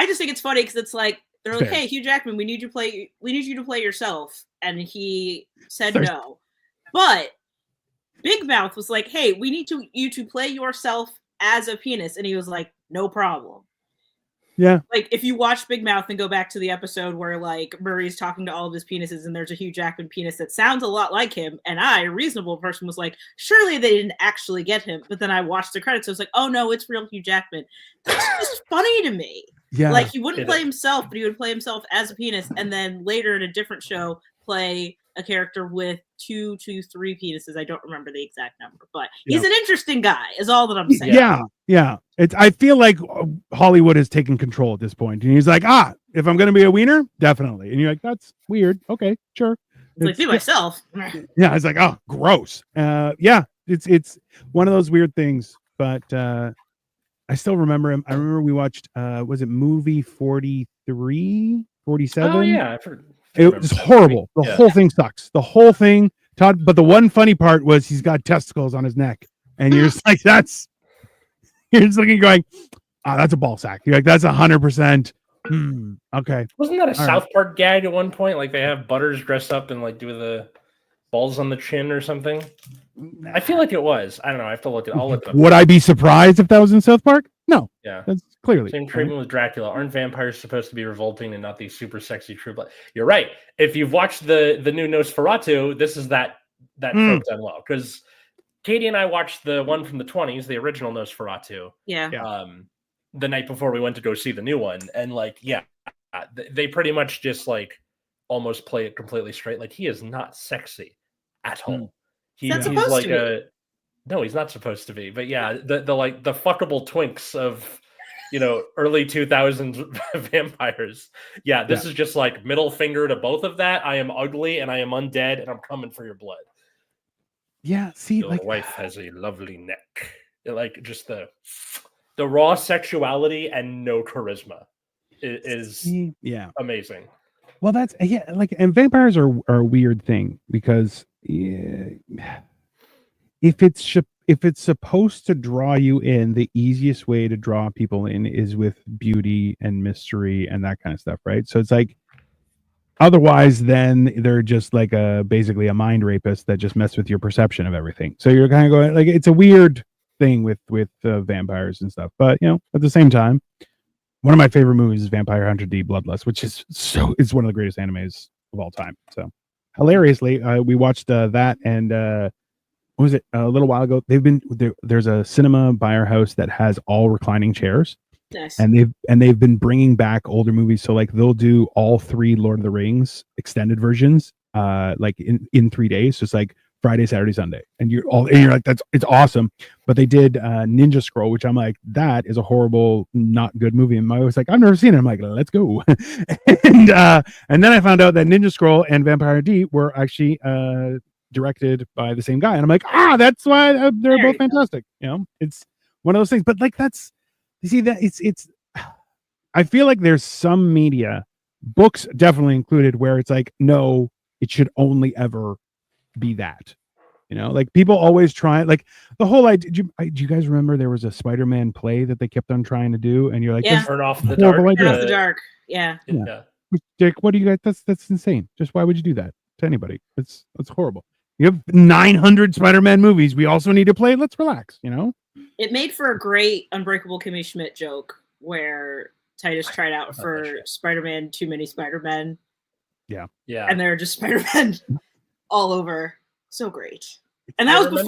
Speaker 3: just think it's funny because it's like they're like, "Hey, Hugh Jackman, we need you to play yourself," and he said no. But Big Mouth was like, "Hey, we need you to play yourself as a penis," and he was like, "No problem."
Speaker 2: Yeah.
Speaker 3: Like, if you watch Big Mouth and go back to the episode where like Murray's talking to all of his penises and there's a Hugh Jackman penis that sounds a lot like him, and I, a reasonable person, was like, surely they didn't actually get him. But then I watched the credits, so I was like, oh no, it's real Hugh Jackman. That's just funny to me.
Speaker 2: Yeah.
Speaker 3: Like, he wouldn't play himself, but he would play himself as a penis, and then later in a different show play a character with 2 to 3 penises. I don't remember the exact number, but he's an interesting guy, is all that I'm saying.
Speaker 2: Yeah. I feel like Hollywood has taken control at this point, and he's like, if I'm going to be a wiener, definitely. And you're like, that's weird. Okay, sure.
Speaker 3: It's like, be myself.
Speaker 2: Yeah, it's like, oh, gross. It's one of those weird things, but I still remember him. I remember we watched, was it movie 43, 47?
Speaker 1: Oh, yeah.
Speaker 2: It was horrible. The whole thing sucks. The whole thing, Todd. But the one funny part was he's got testicles on his neck, and you're just like, you're just looking, going, that's a ball sack. You're like, that's 100%. Okay.
Speaker 1: Wasn't that a South Park gag at one point? Like, they have Butters dress up and like do the balls on the chin or something. I feel like it was. I don't know. I have to look at. I'll look it up.
Speaker 2: Would I be surprised if that was in South Park? No.
Speaker 1: Yeah.
Speaker 2: That's clearly
Speaker 1: same treatment with Dracula. Aren't vampires supposed to be revolting and not these super sexy true blood? You're right. If you've watched the new Nosferatu, this is that trope done well, because Katie and I watched the one from the 1920s, the original Nosferatu.
Speaker 3: Yeah.
Speaker 1: The night before we went to go see the new one, and like, they pretty much just like almost play it completely straight. Like, he is not sexy at all. He's like no, he's not supposed to be. But yeah, the like the fuckable twinks of, early 2000s vampires. Yeah, this is just like middle finger to both of that. I am ugly and I am undead and I'm coming for your blood.
Speaker 2: Yeah, see,
Speaker 1: your wife has a lovely neck. Like, just the raw sexuality and no charisma is amazing.
Speaker 2: Well, that's and vampires are a weird thing because if it's supposed to draw you in, the easiest way to draw people in is with beauty and mystery and that kind of stuff, right? So it's like, otherwise, then they're just like basically a mind rapist that just mess with your perception of everything. So you're kind of going like, it's a weird thing with vampires and stuff. But at the same time, one of my favorite movies is Vampire Hunter D: Bloodlust, which is it's one of the greatest animes of all time. So hilariously, we watched that, and what was it, a little while ago? There's a cinema by our house that has all reclining chairs.
Speaker 3: Nice.
Speaker 2: And they've been bringing back older movies. So like they'll do all 3 Lord of the Rings extended versions, like in 3 days. So it's like Friday, Saturday, Sunday, and you're like, it's awesome. But they did Ninja Scroll, which I'm like, that is a horrible, not good movie. And my wife was like, I've never seen it. I'm like, let's go. and then I found out that Ninja Scroll and Vampire D were actually directed by the same guy, and I'm like, that's why they're both fantastic. It's one of those things. But like, that's, you see, that it's I feel like there's some media, books definitely included, where it's like, no, it should only ever be that. Like, people always try, like, the whole idea. Do you guys remember there was a Spider-Man play that they kept on trying to do, and you're like,
Speaker 1: turn off the dark.
Speaker 3: Turn off the dark. Yeah.
Speaker 2: Dick, what do you guys? That's insane. Just why would you do that to anybody? It's horrible. You have 900 Spider-Man movies. We also need to play. Let's relax, you know?
Speaker 3: It made for a great Unbreakable Kimmy Schmidt joke where Titus tried out for Spider-Man, Too Many Spider-Men.
Speaker 2: Yeah.
Speaker 3: And there are just Spider-Man all over. So great. And that was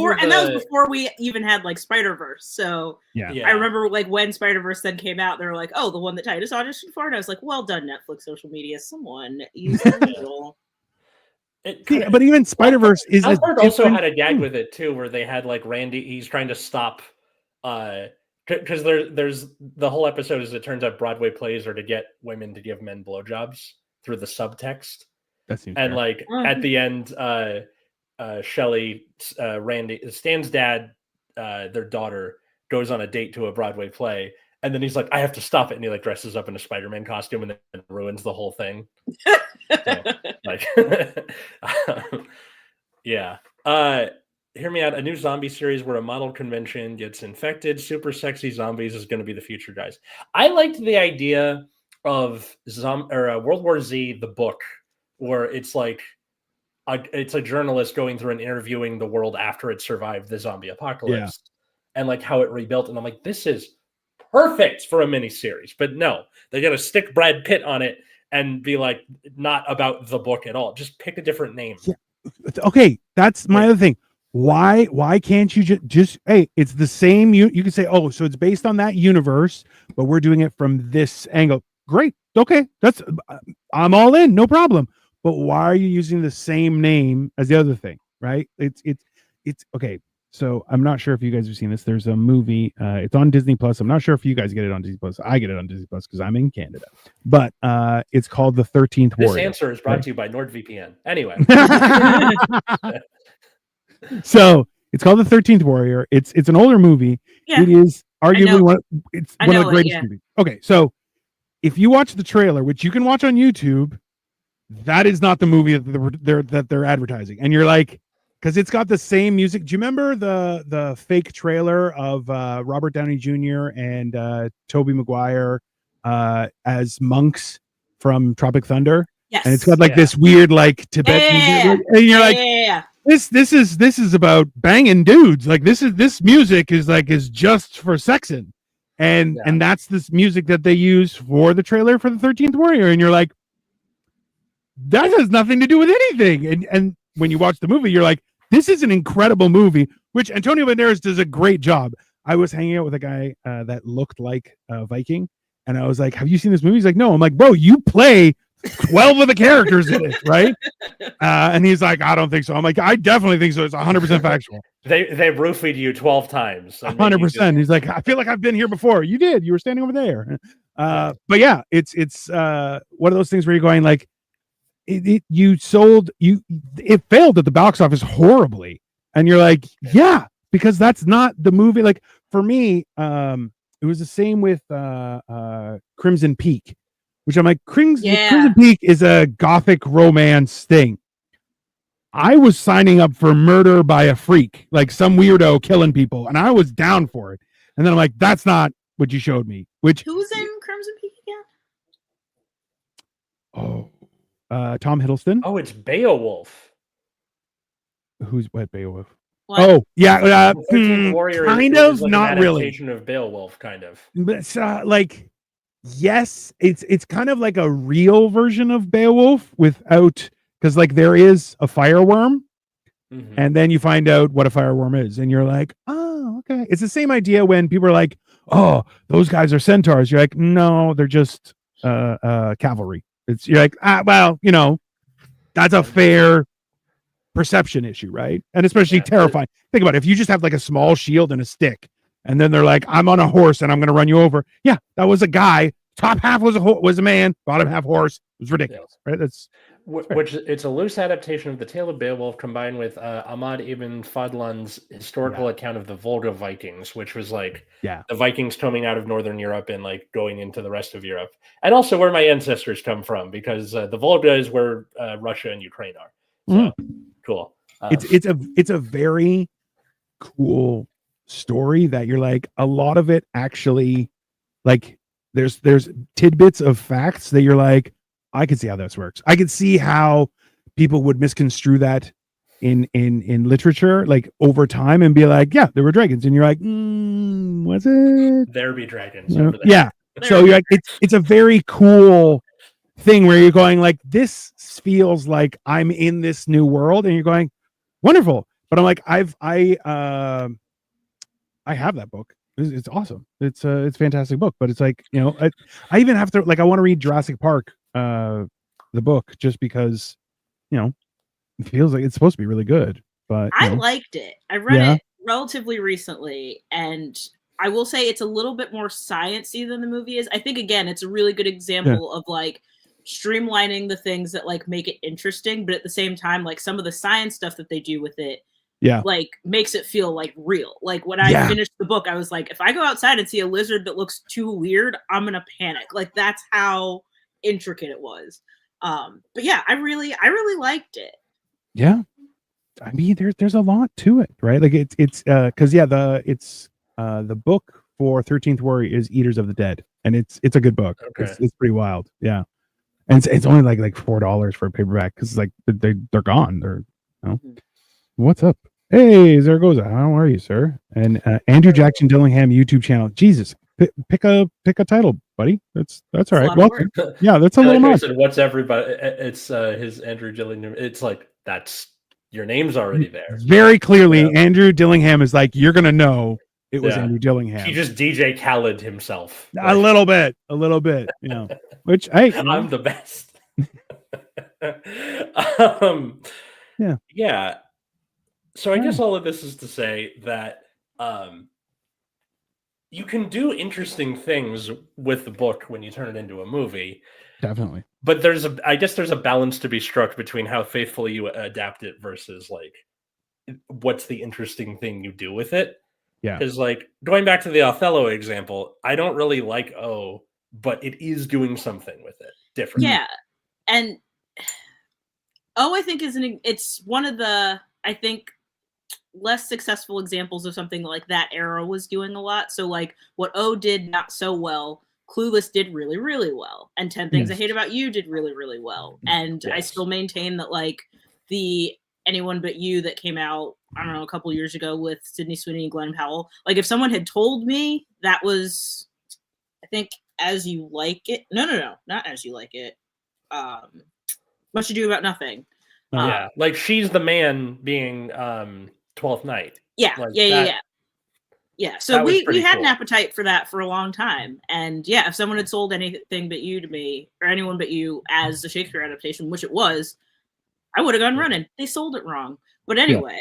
Speaker 3: before we even had like Spider-Verse. So I remember like when Spider-Verse then came out, they were like, oh, the one that Titus auditioned for. And I was like, well done, Netflix social media. Someone use the visual.
Speaker 2: But even Spider-Verse is
Speaker 1: also had a gag with it too, where they had like Randy. He's trying to stop, because there's the whole episode is it turns out Broadway plays are to get women to give men blowjobs through the subtext.
Speaker 2: That seems
Speaker 1: and
Speaker 2: fair.
Speaker 1: Like at the end, Shelley, Randy, Stan's dad, their daughter goes on a date to a Broadway play. And then he's like, I have to stop it. And he like dresses up in a Spider-Man costume and then ruins the whole thing. So, like, yeah. Hear me out. A new zombie series where a model convention gets infected. Super sexy zombies is going to be the future, guys. I liked the idea of World War Z, the book, where it's like it's a journalist going through and interviewing the world after it survived the zombie apocalypse and like how it rebuilt. And I'm like, this is perfect for a miniseries, but no, they're gonna stick Brad Pitt on it and be like, not about the book at all. Just pick a different name.
Speaker 2: Yeah. Okay, that's my other thing. Why can't you just hey, it's the same. You can say, oh, so it's based on that universe, but we're doing it from this angle. Great, okay, I'm all in, no problem. But why are you using the same name as the other thing? Right? It's okay. So I'm not sure if you guys have seen this. There's a movie. It's on Disney Plus. I'm not sure if you guys get it on Disney Plus. I get it on Disney Plus because I'm in Canada. But it's called The 13th Warrior.
Speaker 1: This answer is brought to you by NordVPN. Anyway.
Speaker 2: So it's called The 13th Warrior. It's an older movie. Yeah, it is arguably one of the greatest movies. Okay, so if you watch the trailer, which you can watch on YouTube, that is not the movie that they're advertising. And you're like, because it's got the same music. Do you remember the fake trailer of Robert Downey Jr. and Tobey Maguire as monks from Tropic Thunder?
Speaker 3: Yes.
Speaker 2: And it's got like this weird like Tibetan music. And you're like, this is about banging dudes. Like this music is just for sexing. And that's this music that they use for the trailer for the 13th Warrior. And you're like, that has nothing to do with anything. And when you watch the movie, you're like, this is an incredible movie, which Antonio Banderas does a great job. I was hanging out with a guy that looked like a Viking, and I was like, have you seen this movie? He's like, no. I'm like, bro, you play 12 of the characters in it, right? And he's like, I don't think so. I'm like, I definitely think so. It's 100% factual.
Speaker 1: They roofied you 12 times.
Speaker 2: 100%. He's like, I feel like I've been here before. You did. You were standing over there. But yeah, it's one of those things where you're going like, it failed at the box office horribly, and you're like, yeah, because that's not the movie. Like for me, it was the same with Crimson Peak, which I'm like, Crimson Peak is a gothic romance thing. I was signing up for Murder by a Freak, like some weirdo killing people, and I was down for it. And then I'm like, that's not what you showed me. Which
Speaker 3: who's in Crimson Peak again?
Speaker 2: Tom Hiddleston.
Speaker 1: Oh, it's Beowulf.
Speaker 2: Who's what? Beowulf.
Speaker 3: What?
Speaker 2: Oh, yeah.
Speaker 1: Warrior
Speaker 2: kind
Speaker 1: is
Speaker 2: of,
Speaker 1: like
Speaker 2: not
Speaker 1: an
Speaker 2: really.
Speaker 1: Adaptation of Beowulf, kind of.
Speaker 2: But it's like, yes, it's kind of like a real version of Beowulf without, because like there is a fireworm, and then you find out what a fireworm is, and you're like, oh, okay. It's the same idea when people are like, oh, those guys are centaurs. You're like, no, they're just cavalry. You're like, well, that's a fair perception issue, right? And especially terrifying. Think about it. If you just have like a small shield and a stick, and then they're like, I'm on a horse and I'm going to run you over. Yeah, that was a guy. Top half was a man. Bottom half horse. It was ridiculous, right? That's
Speaker 1: which it's a loose adaptation of the Tale of Beowulf combined with Ahmad ibn Fadlan's historical account of the Volga Vikings, which was like the Vikings coming out of Northern Europe and like going into the rest of Europe, and also where my ancestors come from, because the Volga is where Russia and Ukraine are. So cool.
Speaker 2: It's a very cool story that you're like, a lot of it actually, like there's tidbits of facts that you're like, I can see how this works. I can see how people would misconstrue that in literature, like over time, and be like, yeah, there were dragons, and you're like, was it?
Speaker 1: There be dragons over there.
Speaker 2: Yeah. So you're like, it's a very cool thing where you're going like, this feels like I'm in this new world, and you're going, wonderful. But I'm like, I have that book. It's awesome. It's a fantastic book. But it's like, you know, I even have to, like, I want to read Jurassic Park, the book, just because, you know, it feels like it's supposed to be really good. But
Speaker 3: I liked it. I read it relatively recently, and I will say it's a little bit more sciencey than the movie is. I think, again, it's a really good example of like streamlining the things that like make it interesting, but at the same time, like some of the science stuff that they do with it, like makes it feel like real. Like when I finished the book, I was like, if I go outside and see a lizard that looks too weird, I'm gonna panic. Like that's how intricate it was. But yeah, I really liked it.
Speaker 2: Yeah, I mean, there's a lot to it, right? Like it's because the book for 13th Warrior is Eaters of the Dead, and it's a good book. Okay. It's pretty wild. Yeah, and it's only like $4 for a paperback because like they're gone. They're, you know. What's up? Hey, Zaragoza, how are you, sir? And Andrew Jackson Dillingham YouTube channel. Jesus, pick a title, buddy. That's all right. Welcome. Yeah, that's a little much.
Speaker 1: What's everybody? It's his Andrew Dillingham. It's like that's your name's already there.
Speaker 2: Very clearly, Andrew Dillingham is like, you're gonna know it was Andrew Dillingham.
Speaker 1: He just DJ Khaled himself.
Speaker 2: A little bit, you know. Which
Speaker 1: I'm the best. Yeah. So I guess all of this is to say that you can do interesting things with the book when you turn it into a movie.
Speaker 2: Definitely.
Speaker 1: But I guess there's a balance to be struck between how faithfully you adapt it versus like what's the interesting thing you do with it.
Speaker 2: Yeah.
Speaker 1: Because like going back to the Othello example, I don't really like but it is doing something with it different.
Speaker 3: Yeah. And I think it's one of the, I think, less successful examples of something like that era was doing a lot. So like what did not so well, Clueless did really, really well. And 10 Things I Hate About You did really, really well. And I still maintain that like the Anyone But You that came out, I don't know, a couple years ago with Sydney Sweeney and Glenn Powell, like if someone had told me that was, I think, As You Like It. No, not As You Like It. Much Ado About Nothing.
Speaker 1: Like She's the Man being 12th Night.
Speaker 3: Yeah,
Speaker 1: like
Speaker 3: yeah. So we had an appetite for that for a long time. And yeah, if someone had sold Anything But You to me, or Anyone But You as the Shakespeare adaptation, which it was, I would have gone running. They sold it wrong. But anyway,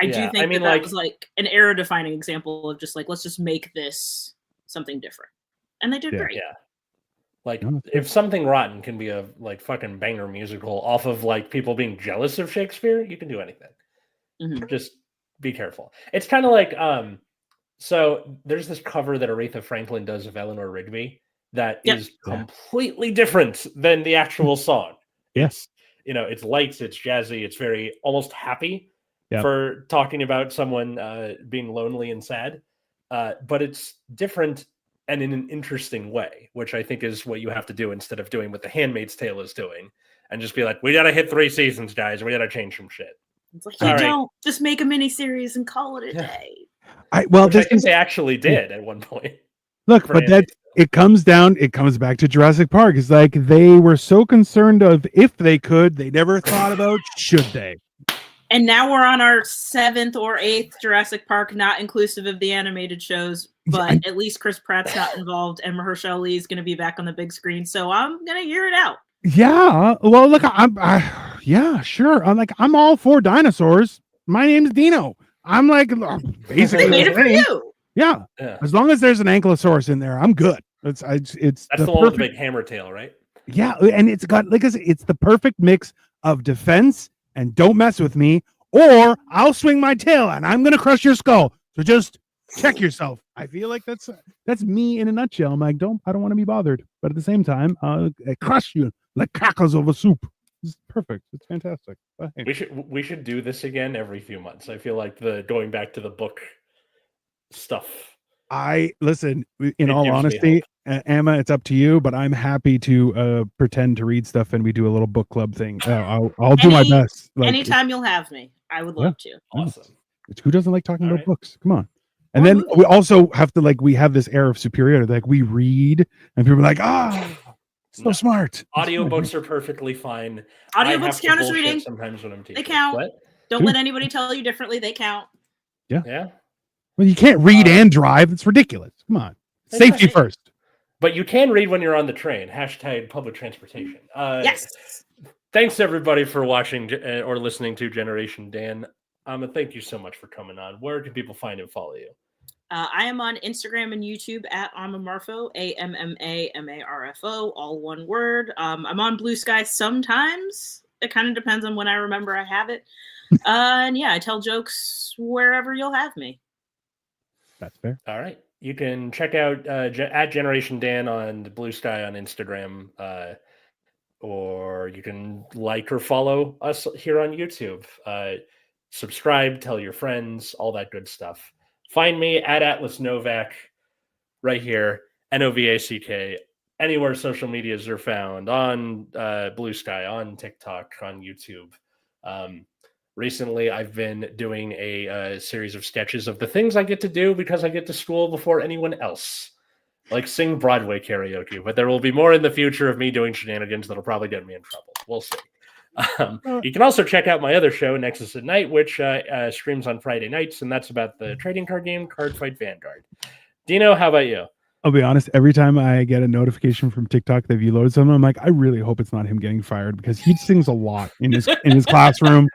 Speaker 3: I do think that was like an era-defining example of just like, let's just make this something different. And they did great.
Speaker 1: Yeah. Like if Something Rotten can be a like fucking banger musical off of like people being jealous of Shakespeare, you can do anything. Mm-hmm. Just be careful. It's kind of like so there's this cover that Aretha Franklin does of Eleanor Rigby that is completely different than the actual song.
Speaker 2: Yes.
Speaker 1: You know, it's lights, it's jazzy, it's very almost happy for talking about someone being lonely and sad. But it's different and in an interesting way, which I think is what you have to do instead of doing what The Handmaid's Tale is doing and just be like, we got to hit 3 seasons, guys. We got to change some shit.
Speaker 3: It's like, don't just make a mini-series and call it a day.
Speaker 1: I think they actually did at one point.
Speaker 2: Look, but it comes back to Jurassic Park. It's like they were so concerned of if they could, they never thought about should they.
Speaker 3: And now we're on our 7th or 8th Jurassic Park, not inclusive of the animated shows, but at least Chris Pratt's not involved, and Mahershala Ali is going to be back on the big screen, so I'm going to hear it out.
Speaker 2: Yeah, well, look, yeah, sure. I'm all for dinosaurs. My name's Dino. I'm like basically
Speaker 3: they made it for you.
Speaker 2: Yeah, as long as there's an ankylosaurus in there, I'm good. It's
Speaker 1: that's the one with the big hammer tail, right?
Speaker 2: Yeah, and it's got it's the perfect mix of defense and don't mess with me, or I'll swing my tail and I'm gonna crush your skull. So just check yourself. I feel like that's me in a nutshell. I'm like, I don't want to be bothered, but at the same time, I crush you like crackers over soup. It's perfect. It's fantastic.
Speaker 1: We should do this again every few months. I feel like the going back to the book stuff.
Speaker 2: Listen, in all honesty, Amma, it's up to you, but I'm happy to pretend to read stuff and we do a little book club thing. I'll do my best.
Speaker 3: Anytime you'll have me. I would love to.
Speaker 1: Awesome.
Speaker 2: Who doesn't like talking about
Speaker 1: right.
Speaker 2: books? Come on. And then we also have to we have this air of superiority. Like we read and people are like, so smart.
Speaker 1: Audiobooks are perfectly fine.
Speaker 3: Audiobooks count as reading.
Speaker 1: Sometimes when I'm teaching.
Speaker 3: They count.
Speaker 1: What?
Speaker 3: Don't let anybody tell you differently. They count.
Speaker 2: Yeah.
Speaker 1: Yeah.
Speaker 2: Well, you can't read and drive. It's ridiculous. Come on. Safety first.
Speaker 1: But you can read when you're on the train. # public transportation.
Speaker 3: Yes.
Speaker 1: Thanks, everybody, for watching or listening to Generation Dan. Thank you so much for coming on. Where can people find and follow you?
Speaker 3: I am on Instagram and YouTube at Amma Marfo, AMMAMARFO, all one word. I'm on Blue Sky sometimes. It kind of depends on when I remember I have it. And yeah, I tell jokes wherever you'll have me.
Speaker 2: That's fair.
Speaker 1: All right. You can check out at Generation Dan on Blue Sky on Instagram, or you can like or follow us here on YouTube. Subscribe, tell your friends, all that good stuff. Find me at Atlas Novak right here, Novack, anywhere social medias are found, on Blue Sky, on TikTok, on YouTube. Recently, I've been doing a series of sketches of the things I get to do because I get to school before anyone else, like sing Broadway karaoke. But there will be more in the future of me doing shenanigans that'll probably get me in trouble. We'll see. You can also check out my other show, Nexus at Night, which streams on Friday nights, and that's about the trading card game Card Fight Vanguard. Dino, how about you?
Speaker 2: I'll be honest, every time I get a notification from TikTok that you load something, I'm like, I really hope it's not him getting fired, because he sings a lot in his classroom.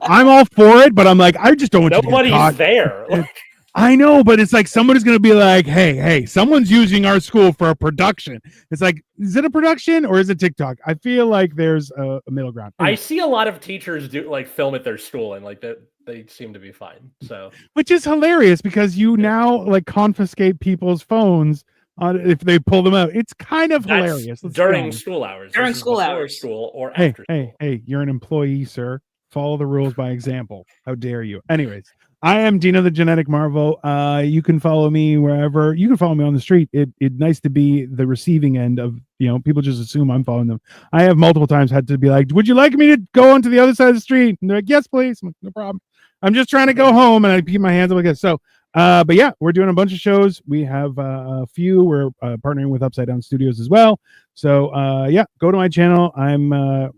Speaker 2: I'm all for it, but I'm like, I just don't want you to get caught.
Speaker 1: There.
Speaker 2: I know, but it's like somebody's going to be like, hey, someone's using our school for a production. It's like, is it a production or is it TikTok? I feel like there's a middle ground.
Speaker 1: I see a lot of teachers do film at their school, and that they seem to be fine. So,
Speaker 2: which is hilarious, because you now confiscate people's phones if they pull them out. It's kind of hilarious.
Speaker 1: During school hours.
Speaker 3: During school hours.
Speaker 1: School or after school.
Speaker 2: Hey, you're an employee, sir. Follow the rules by example. How dare you? Anyways, I am Dino the Genetic Marvel. You can follow me wherever. You can follow me on the street. It's nice to be the receiving end of, people just assume I'm following them. I have multiple times had to be like, would you like me to go onto the other side of the street? And they're like, yes, please. I'm like, no problem. I'm just trying to go home, and I keep my hands up like this. So, but yeah, we're doing a bunch of shows. We have a few. We're partnering with Upside Down Studios as well. So yeah, go to my channel. I'm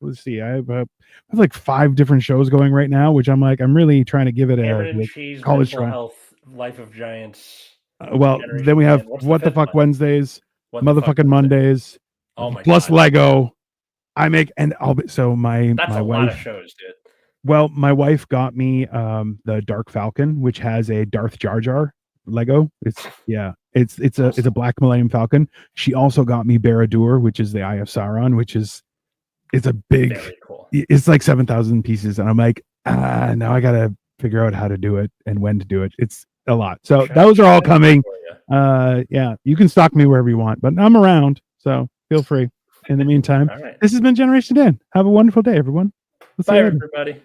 Speaker 2: let's see, I have like 5 different shows going right now, which I'm really trying to give it a college try.
Speaker 1: Health, Life of Giants.
Speaker 2: Well, then we have What the Fuck Wednesdays, Motherfucking Mondays.
Speaker 1: Oh my
Speaker 2: plus
Speaker 1: God.
Speaker 2: Lego. I make, and
Speaker 1: that's
Speaker 2: my
Speaker 1: a
Speaker 2: wife,
Speaker 1: lot of shows, dude.
Speaker 2: Well, my wife got me the Dark Falcon, which has a Darth Jar Jar Lego. It's a Black Millennium Falcon. She also got me Barad-dûr, which is the Eye of Sauron, which is a big.
Speaker 1: Very cool.
Speaker 2: It's like 7,000 pieces, and I'm like, now I gotta figure out how to do it and when to do it. It's a lot. So those are all coming. Yeah, you can stalk me wherever you want, but I'm around, so feel free. In the meantime, This has been Generation Dan. Have a wonderful day, everyone.
Speaker 1: Bye, everybody.